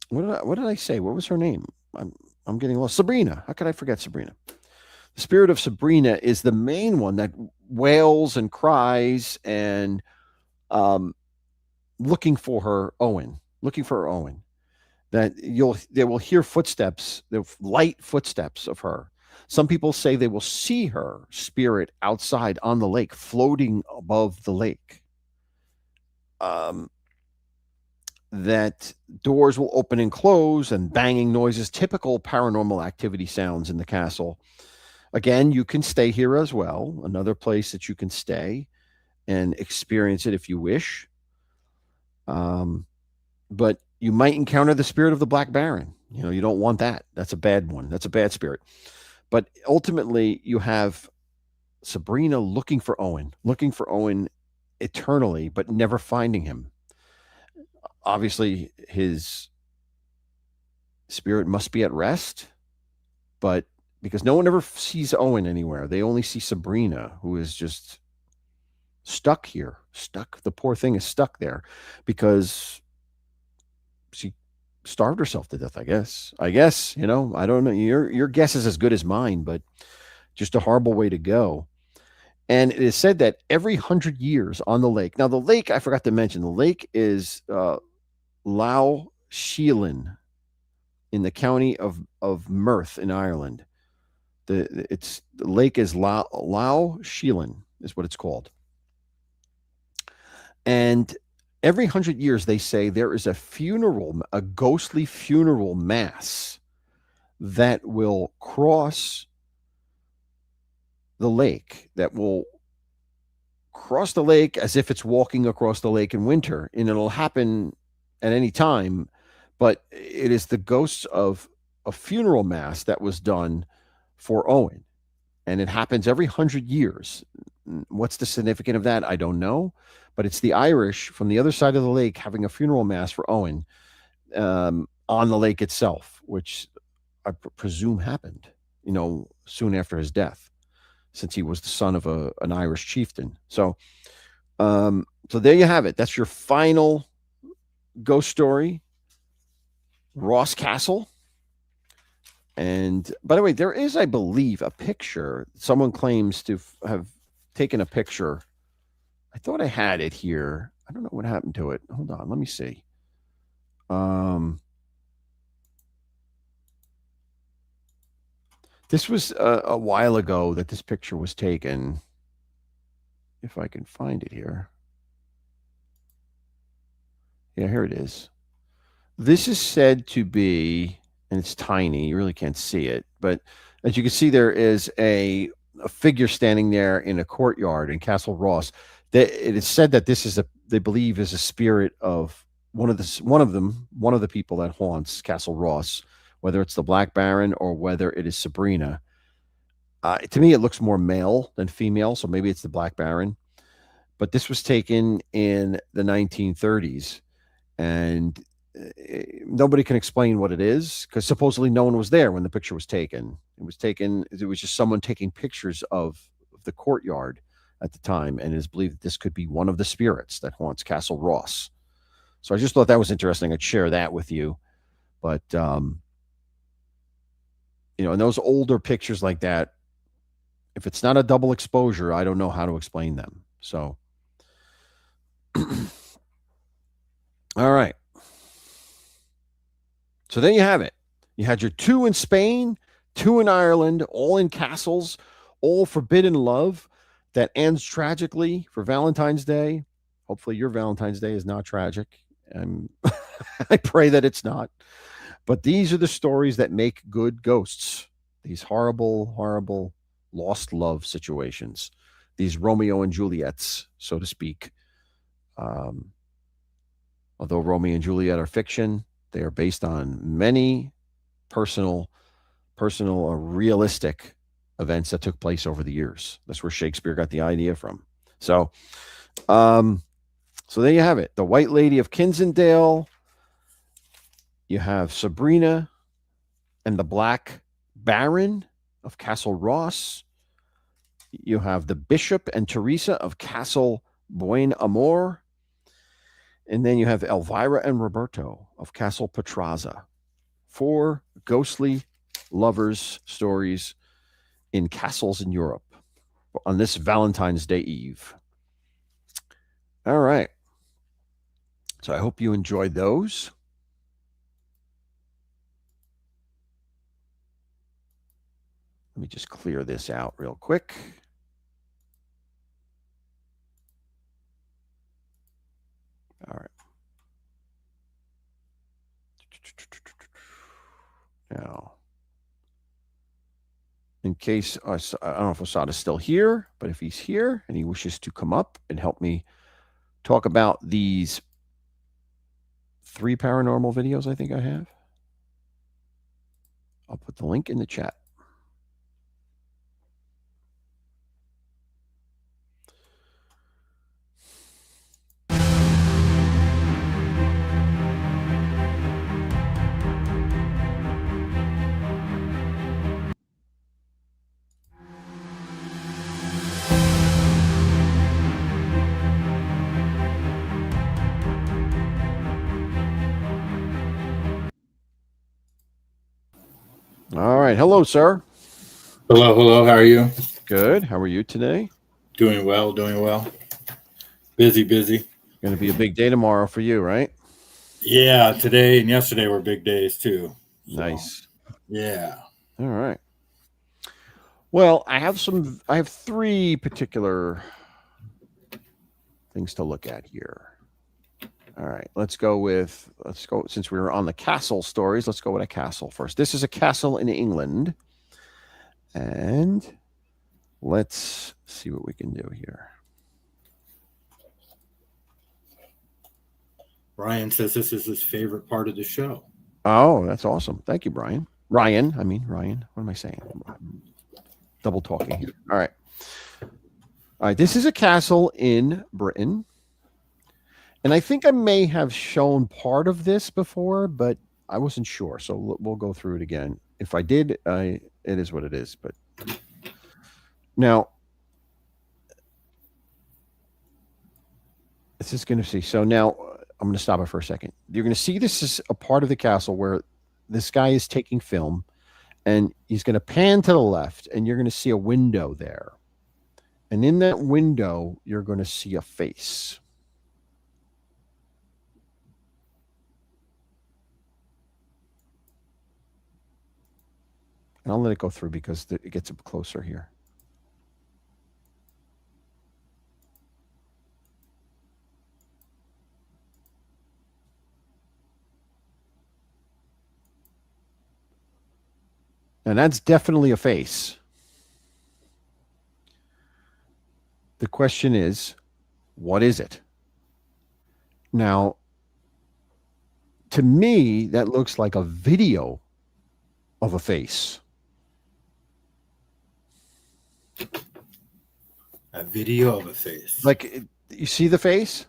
did I say? What was her name? I'm getting lost. Sabrina. How could I forget Sabrina? The spirit of Sabrina is the main one that wails and cries and looking for her Owen. That they will hear footsteps, the light footsteps of her. Some people say they will see her spirit outside on the lake, floating above the lake. That doors will open and close and banging noises, typical paranormal activity sounds in the castle. Again, you can stay here as well, another place that you can stay and experience it if you wish. But you might encounter the spirit of the Black Baron. You don't want that. That's a bad one. That's a bad spirit. But ultimately, you have Sabrina looking for Owen eternally, but never finding him. Obviously, his spirit must be at rest, but because no one ever sees Owen anywhere, they only see Sabrina, who is just stuck here. The poor thing is stuck there because she starved herself to death, I guess. I don't know. Your guess is as good as mine, but just a horrible way to go. And it is said that every 100 years on the lake. Now, the lake, I forgot to mention, the lake is Lough Sheelin in the county of Meath in Ireland. The lake is Lough Sheelin is what it's called. And every 100 years, they say there is a ghostly funeral mass that will cross the lake, as if it's walking across the lake in winter. And it'll happen at any time, but it is the ghosts of a funeral mass that was done for Owen. And it happens every 100 years. What's the significance of that? I don't know. But it's the Irish from the other side of the lake having a funeral mass for Owen on the lake itself, which I presume happened, soon after his death, since he was the son of an Irish chieftain. So there you have it. That's your final ghost story, Ross Castle. And by the way, there is, I believe, a picture. Someone claims to have taken a picture. I thought I had it here. I don't know what happened to it. Hold on, let me see. This was a while ago that this picture was taken. If I can find it here. Yeah, here it is. This is said to be, and it's tiny. You really can't see it. But as you can see, there is a figure standing there in a courtyard in Castle Ross. It is said that this is they believe is a spirit of one of the people that haunts Castle Ross, whether it's the Black Baron or whether it is Sabrina. To me, it looks more male than female, so maybe it's the Black Baron. But this was taken in the 1930s, and nobody can explain what it is because supposedly no one was there when the picture was taken. It was just someone taking pictures of the courtyard at the time, and it is believed that this could be one of the spirits that haunts Castle Ross. So I just thought that was interesting. I'd share that with you. But, in those older pictures like that, if it's not a double exposure, I don't know how to explain them. So, all right. So there you have it. You had your 2 in Spain, 2 in Ireland, all in castles, all forbidden love that ends tragically for Valentine's Day. Hopefully your Valentine's Day is not tragic. And I pray that it's not. But these are the stories that make good ghosts. These horrible, horrible lost love situations. These Romeo and Juliets, so to speak. Although Romeo and Juliet are fiction, they are based on many personal or realistic events that took place over the years. That's where Shakespeare got the idea from. So there you have it. The White Lady of Kinsendale. You have Sabrina and the Black Baron of Castle Ross. You have the Bishop and Teresa of Castle Buen Amor. And then you have Elvira and Roberto of Castle Petraza. 4 ghostly lovers' stories in castles in Europe on this Valentine's Day Eve. All right. So I hope you enjoyed those. Let me just clear this out real quick. All right. Now, in case, I don't know if Assad is still here, but if he's here and he wishes to come up and help me talk about these 3 paranormal videos I think I have, I'll put the link in the chat. All right. Hello, sir. Hello. How are you? Good. How are you today? Doing well. Busy. Going to be a big day tomorrow for you, right? Yeah, today and yesterday were big days too. So, nice. Yeah. All right. Well, I have 3 particular things to look at here. All right, let's go since we were on the castle stories, let's go with a castle first. This is a castle in England. And let's see what we can do here. Brian says this is his favorite part of the show. Oh, that's awesome. Thank you, Brian. Ryan. What am I saying? Double talking here. All right. This is a castle in Britain. And I think I may have shown part of this before, but I wasn't sure. So we'll go through it again. If I did, it is what it is. But now, this is going to see. So now I'm going to stop it for a second. You're going to see this is a part of the castle where this guy is taking film, and he's going to pan to the left, and you're going to see a window there. And in that window, you're going to see a face. And I'll let it go through because it gets up closer here. And that's definitely a face. The question is, what is it? Now, to me, that looks like a video of a face. A video of a face. Like, you see the face?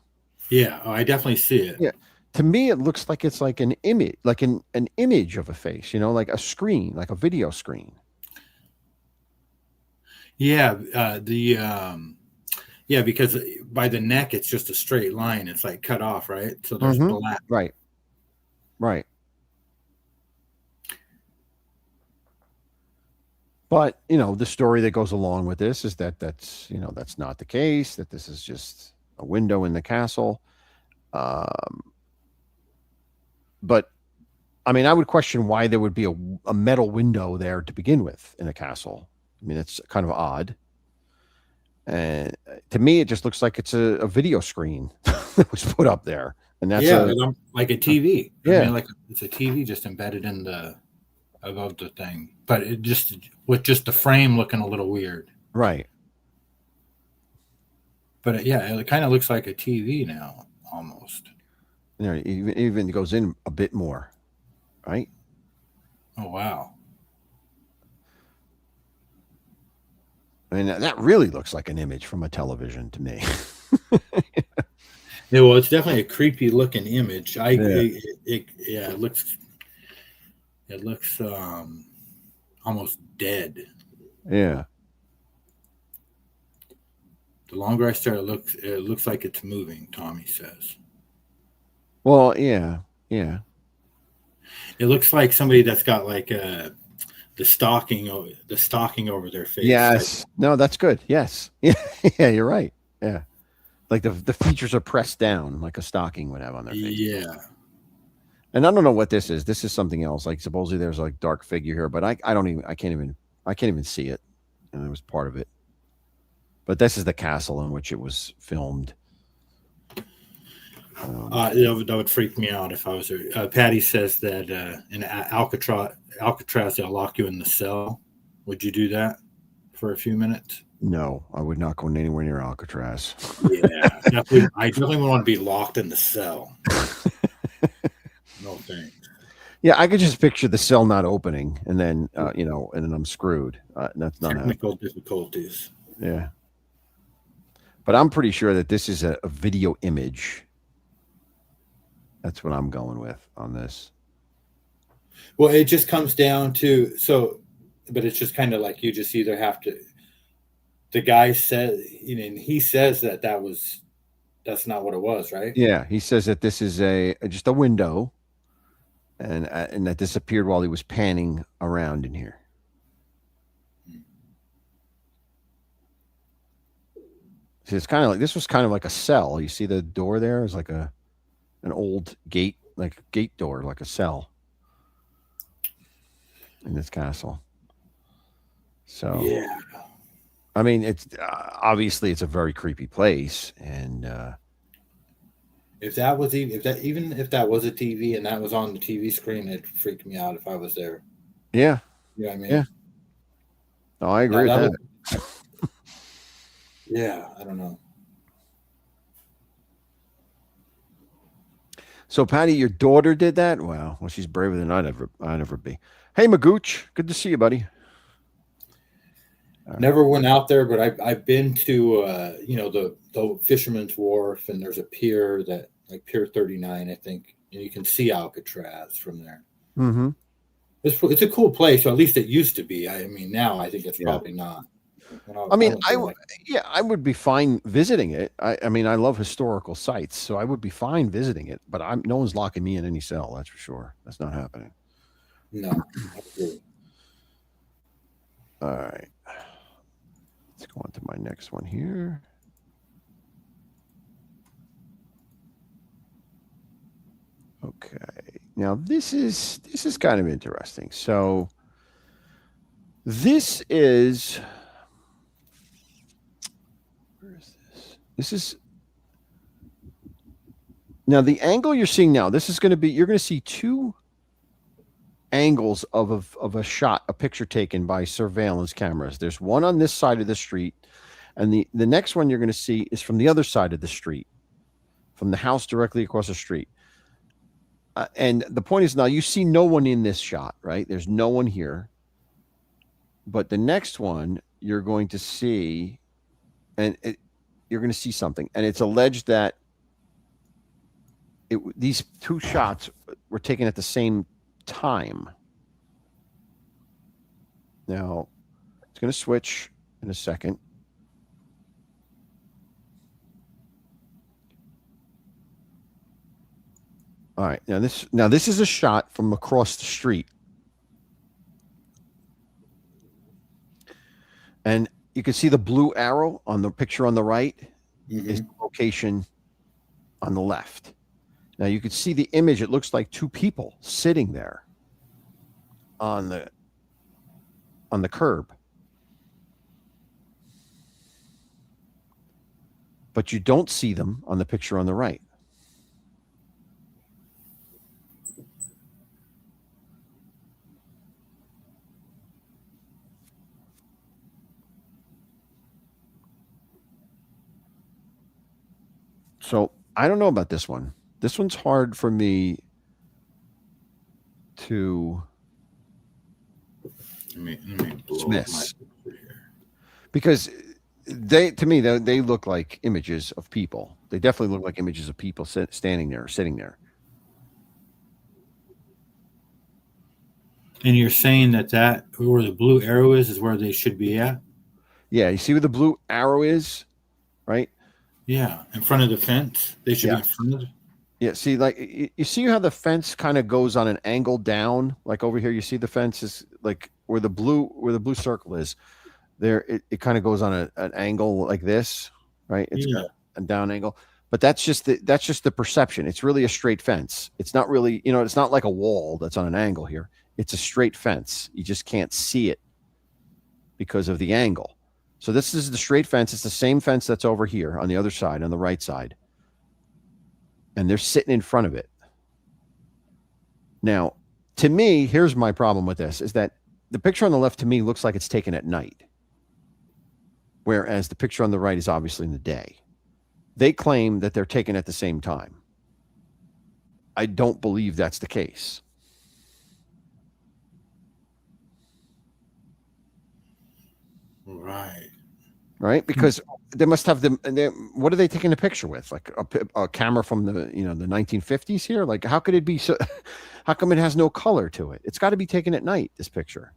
Yeah, I definitely see it. Yeah. To me, it looks like it's like an image, like an image of a face, like a screen, like a video screen. Yeah, yeah, because by the neck it's just a straight line. It's like cut off, right? So there's black. Right. Right. But, the story that goes along with this is that's not the case, that this is just a window in the castle. But I mean, I would question why there would be a metal window there to begin with in a castle. I mean, it's kind of odd. And to me, it just looks like it's a video screen that was put up there. And that's like a TV. Yeah. I mean, like it's a TV just embedded in above the thing, but it just with just the frame looking a little weird. Right. But it kind of looks like a TV now, almost. Even goes in a bit more, right? Oh wow! I mean, that really looks like an image from a television to me. Yeah, well, it's definitely a creepy looking image. It looks almost dead. Yeah. The longer I stare, it looks like it's moving. Tommy says. Well, yeah. It looks like somebody that's got like the stocking over their face. Yes. No, that's good. Yes. Yeah, you're right. Yeah. Like the features are pressed down like a stocking would have on their face. Yeah. And I don't know what this is. This is something else. Like supposedly there's like dark figure here, but I can't even see it. And it was part of it. But this is the castle in which it was filmed. That would freak me out if I was there. Patty says that in Alcatraz they'll lock you in the cell. Would you do that for a few minutes? No, I would not go anywhere near Alcatraz. Yeah, I definitely would want to be locked in the cell. No thanks. Yeah, I could just picture the cell not opening, and then and then I'm screwed. That's not technical difficulties. Yeah, but I'm pretty sure that this is a video image. That's what I'm going with on this. Well, it just comes down to but it's just kind of like you just either have to. The guy said, he says that's not what it was, right? Yeah, he says that this is just a window, and that disappeared while he was panning around in here. See, it's kind of like this was kind of like a cell. You see the door there is like an old gate, like a gate door, like a cell in this castle. So yeah. I mean, it's obviously it's a very creepy place, and if that was a TV and that was on the TV screen, it'd freak me out if I was there. Yeah, you know what I mean. Yeah, no, I agree with that. Yeah, I don't know. So, Patty, your daughter did that? Wow, well, she's braver than I'd ever be. Hey, Magooch, good to see you, buddy. Never went out there, but I've been to the Fisherman's Wharf, and there's a pier that like Pier 39, I think, and you can see Alcatraz from there. Mm-hmm. It's a cool place, or at least it used to be. I mean, now I think it's probably not. I would be fine visiting it. I mean, I love historical sites, so I would be fine visiting it. But no one's locking me in any cell. That's for sure. That's not happening. No. All right. Let's go on to my next one here. Okay. Now this is kind of interesting. So this is where is this? This is now the angle you're seeing now. This is going to be you're going to see two angles of a shot, a picture taken by surveillance cameras. There's one on this side of the street, and the next one you're going to see is from the other side of the street, from the house directly across the street. And the point is, now you see no one in this shot, right? There's no one here. But the next one, you're going to see, you're going to see something. And it's alleged that these two shots were taken at the same time. Now, it's going to switch in a second. All right. Now this is a shot from across the street. And you can see the blue arrow on the picture on the right is the location on the left. Now you can see the image. It looks like two people sitting there on the curb. But you don't see them on the picture on the right. So I don't know about this one. This one's hard for me to let me blow up my picture here. Because to me they look like images of people. They definitely look like images of people standing there, sitting there. And you're saying that where the blue arrow is where they should be at? Yeah, you see where the blue arrow is, right? Yeah, in front of the fence. They should be in front of it. Yeah, see, like you see how the fence kind of goes on an angle down. Like over here, you see the fence is like where the blue circle is. There, it kind of goes on an angle like this, right? It's a down angle, but that's just the perception. It's really a straight fence. It's not really, it's not like a wall that's on an angle here. It's a straight fence. You just can't see it because of the angle. So this is the straight fence. It's the same fence that's over here on the other side, on the right side. And they're sitting in front of it. Now, to me, here's my problem with this, is that the picture on the left to me looks like it's taken at night. Whereas the picture on the right is obviously in the day. They claim that they're taken at the same time. I don't believe that's the case. Right, because they must have them. What are they taking a picture with? Like a camera from the the 1950s here? Like, how could it be so? How come it has no color to it? It's got to be taken at night. This picture.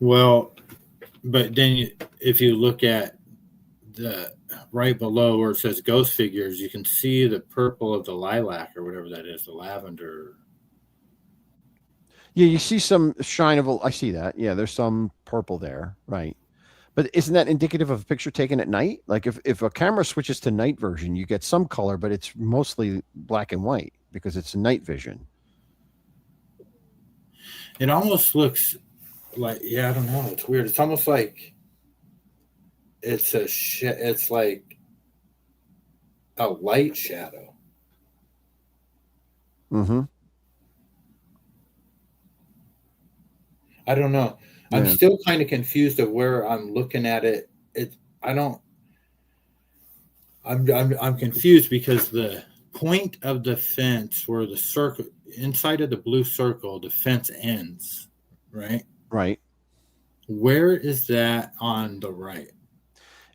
Well, but then if you look at the right below where it says ghost figures, you can see the purple of the lilac or whatever that is, the lavender. Yeah, you see some shine of I see that. Yeah, there's some purple there, right? But isn't that indicative of a picture taken at night? Like if a camera switches to night version, you get some color, but it's mostly black and white because it's night vision. It almost looks like, I don't know. It's weird. It's almost like it's like a light shadow. Mm-hmm. I don't know. Yeah. I'm still kind of confused of where I'm looking at it. I'm confused because the point of the fence where the circle inside of the blue circle, the fence ends, right? Right. Where is that on the right?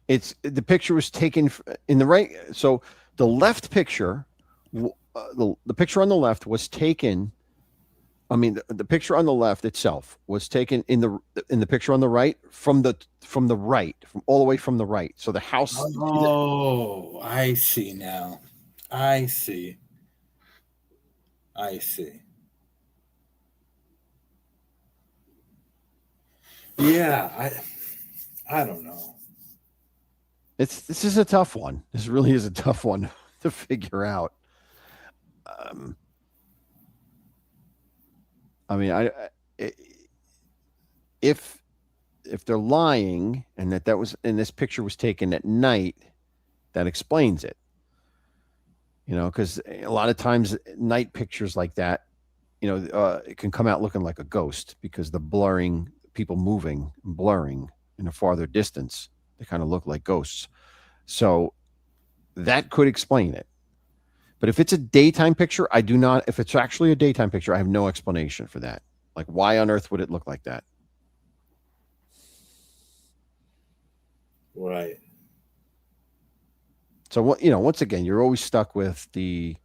It's the picture was taken in the right. So the left picture, the picture on the left was taken. I mean, the picture on the left itself was taken in the picture on the right from all the way from the right. So the house. Oh, I see now. I see. Yeah, I don't know. This is a tough one. This really is a tough one to figure out. I mean, if they're lying and that was and this picture was taken at night, that explains it. Because a lot of times night pictures like that, it can come out looking like a ghost because the blurring, people moving, blurring in a farther distance, they kind of look like ghosts. So that could explain it. But if it's a daytime picture, I do not. If it's actually a daytime picture, I have no explanation for that. Like, why on earth would it look like that? Right. So what, once again, you're always stuck with the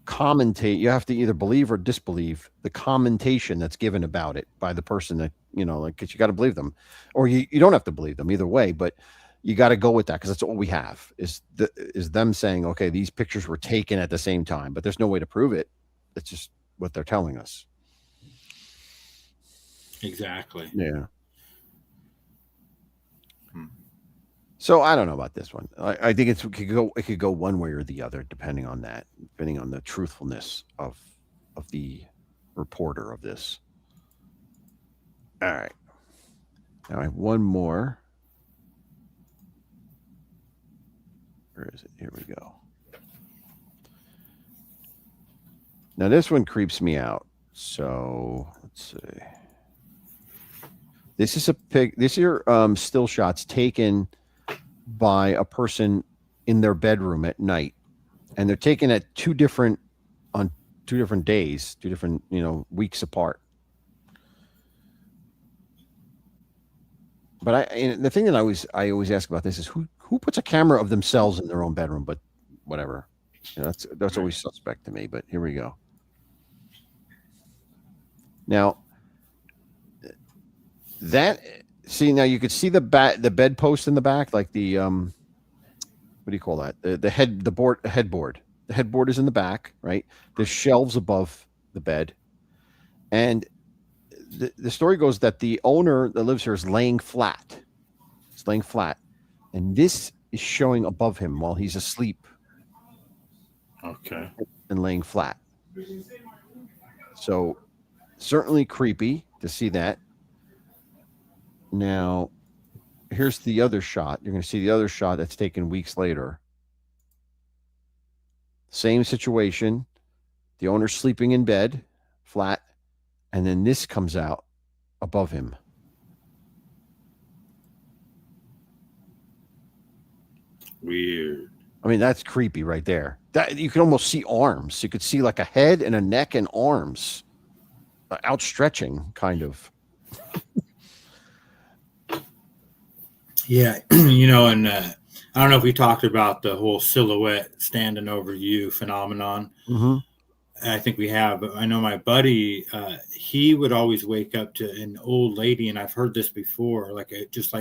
commentate. You have to either believe or disbelieve the commentation that's given about it by the person that, like, because you got to believe them, or you don't have to believe them either way, but you got to go with that because that's all we have is them saying, okay, these pictures were taken at the same time, but there's no way to prove it. That's just what they're telling us. Exactly. Yeah. So I don't know about this one. I think it could go one way or the other, depending on the truthfulness of the reporter of this. All right. Now I have one more. Where is it? Here we go. Now this one creeps me out. So let's see. This is These are still shots taken by a person in their bedroom at night, and they're taken at two different days, two different weeks apart. But the thing that I always ask about this is who puts a camera of themselves in their own bedroom. But whatever, that's always suspect to me. But here we go. Now now you could see the bedpost in the back, like the what do you call that? The headboard. The headboard is in the back, right? There's shelves above the bed, and the story goes that the owner that lives here is laying flat. He's laying flat, and this is showing above him while he's asleep. Okay. And laying flat. So certainly creepy to see that. Now, here's the other shot. You're going to see the other shot that's taken weeks later. Same situation. The owner's sleeping in bed, flat, and then this comes out above him. Weird. I mean, that's creepy right there. That you can almost see arms. You could see like a head and a neck and arms outstretching, kind of. Yeah, and I don't know if we talked about the whole silhouette standing over you phenomenon. Mm-hmm. I think we have, but I know my buddy, he would always wake up to an old lady, and I've heard this before, just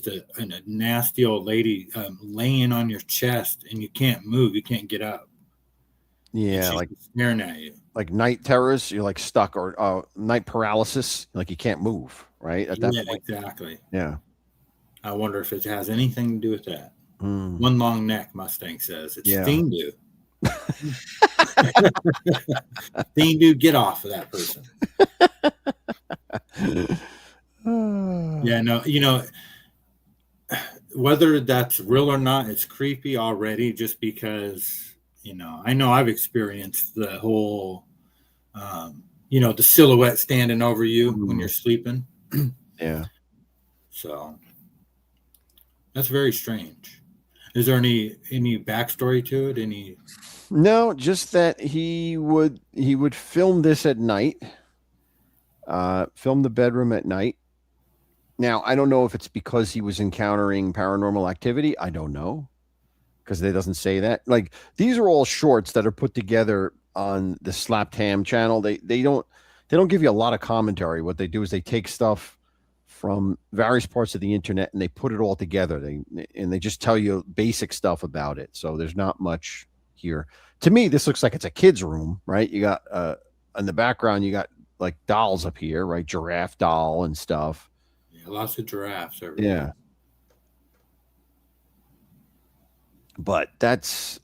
a nasty old lady laying on your chest, and you can't move, you can't get up. Yeah, like staring at you, like night terrors. You're like stuck, or night paralysis, like you can't move. Right at that point. Exactly. Yeah. I wonder if it has anything to do with that. One long neck, Mustang says. It's Sting-Do. Sting-Do, get off of that person. Yeah, no, whether that's real or not, it's creepy already just because, I know I've experienced the whole, the silhouette standing over you when you're sleeping. Yeah. So that's very strange. Is there any backstory to it? No, just that he would film this at night, film the bedroom at night. Now, I don't know if it's because he was encountering paranormal activity. I don't know, because it doesn't say that. Like, these are all shorts that are put together on the Slapped Ham channel. They don't give you a lot of commentary. What they do is they take stuff from various parts of the internet and they put it all together. They just tell you basic stuff about it. So there's not much here. To me, this looks like it's a kid's room, right? You got in the background, you got like dolls up here, right? Giraffe doll and stuff. Yeah, lots of giraffes everywhere. Yeah. But that's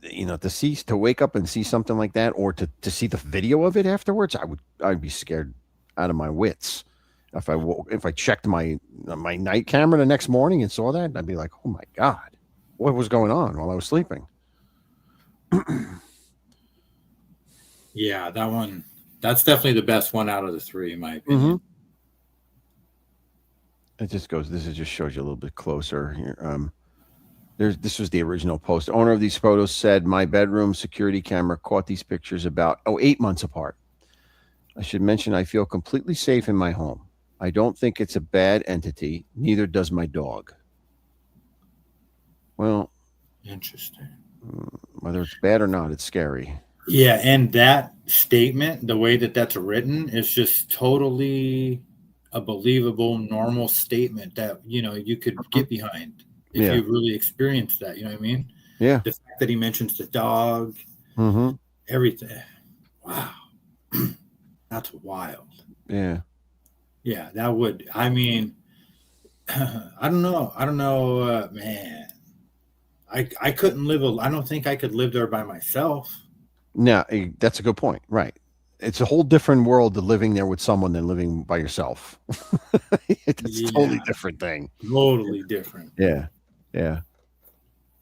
to wake up and see something like that, or to see the video of it afterwards, I'd be scared out of my wits. If I checked my night camera the next morning and saw that, I'd be like, oh my God, what was going on while I was sleeping? Yeah, that's definitely the best one out of the three, in my opinion. Mm-hmm. This just shows you a little bit closer here. This was the original post. Owner of these photos said, my bedroom security camera caught these pictures about 8 months apart. I should mention I feel completely safe in my home. I don't think it's a bad entity. Neither does my dog. Well, Interesting. whether it's bad or not, it's scary. Yeah, and that statement, the way that that's written, is just totally a believable, normal statement that you could get behind if Yeah. you really experienced that. You know what I mean? Yeah. The fact that he mentions the dog, Mm-hmm. everything. Wow, that's wild. Yeah. Yeah, that would. I mean, I don't know, man. I couldn't live. I don't think I could live there by myself. No, that's a good point. Right. It's a whole different world to living there with someone than living by yourself. It's a totally Yeah, different thing. totally different. Yeah. Yeah.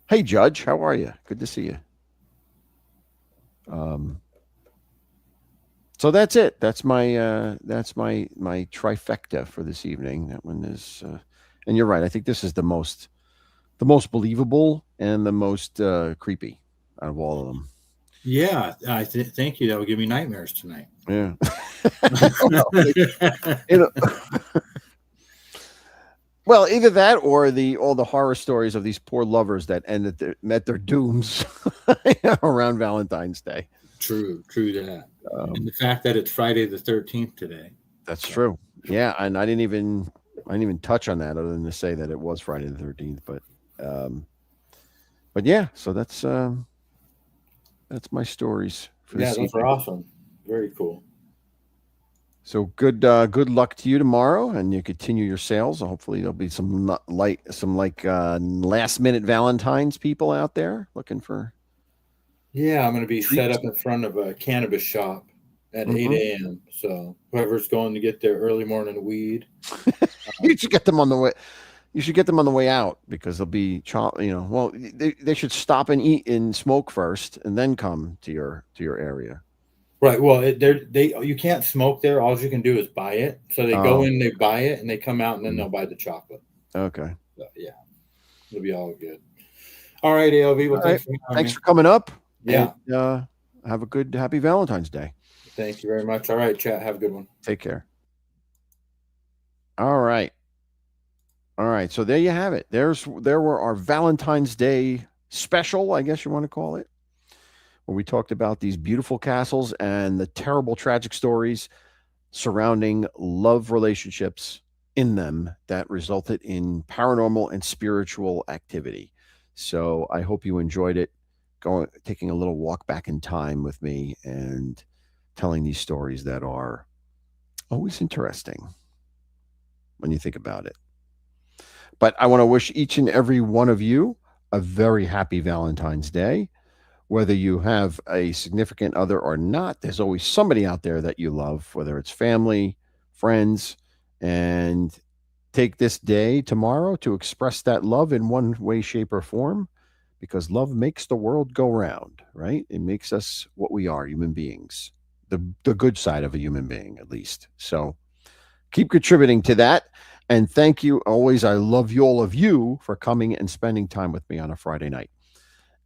Hey, Judge, how are you? Good to see you. So that's it. That's my trifecta for this evening. That one is, and you're right. I think this is the most believable and the most creepy out of all of them. Yeah, thank you. That would give me nightmares tonight. Yeah. You know, well, either that or all the horror stories of these poor lovers that met their dooms around Valentine's Day. True that. And the fact that it's Friday the 13th today. That's true. Yeah, and I didn't even touch on that other than to say that it was Friday the 13th. But yeah, so that's my stories for this those evening. are awesome. Very cool. So good luck to you tomorrow, and you continue your sales. Hopefully, there'll be some last minute Valentine's people out there looking for. Yeah, I'm going to be treats. set up in front of a cannabis shop at 8 Mhm. a.m. So whoever's going to get their early morning weed, You should get them on the way. You should get them on the way out because they'll be, well, they should stop and eat and smoke first, and then come to your area. right? Well, you can't smoke there. All you can do is buy it. So they go in, they buy it, and they come out, and then they'll buy the chocolate. Okay. So, yeah, it'll be all good. All right, ALV. Well, thanks for coming up. Yeah. And, have a good, happy Valentine's Day. Thank you very much. All right, chat. Have a good one. Take care. All right. So there you have it. There were our Valentine's Day special, I guess you want to call it, where we talked about these beautiful castles and the terrible, tragic stories surrounding love relationships in them that resulted in paranormal and spiritual activity. So I hope you enjoyed it. Taking a little walk back in time with me and telling these stories that are always interesting when you think about it. But I want to wish each and every one of you a very happy Valentine's Day. Whether you have a significant other or not, there's always somebody out there that you love, whether it's family, friends, and take this day tomorrow to express that love in one way, shape, or form, because love makes the world go round, right? It makes us what we are, human beings, the good side of a human being, at least. So keep contributing to that. And thank you always. I love all of you for coming and spending time with me on a Friday night.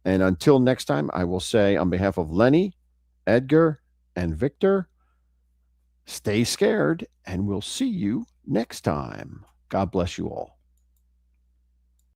And until next time, I will say on behalf of Lenny, Edgar, and Victor, stay scared, and we'll see you next time. God bless you all.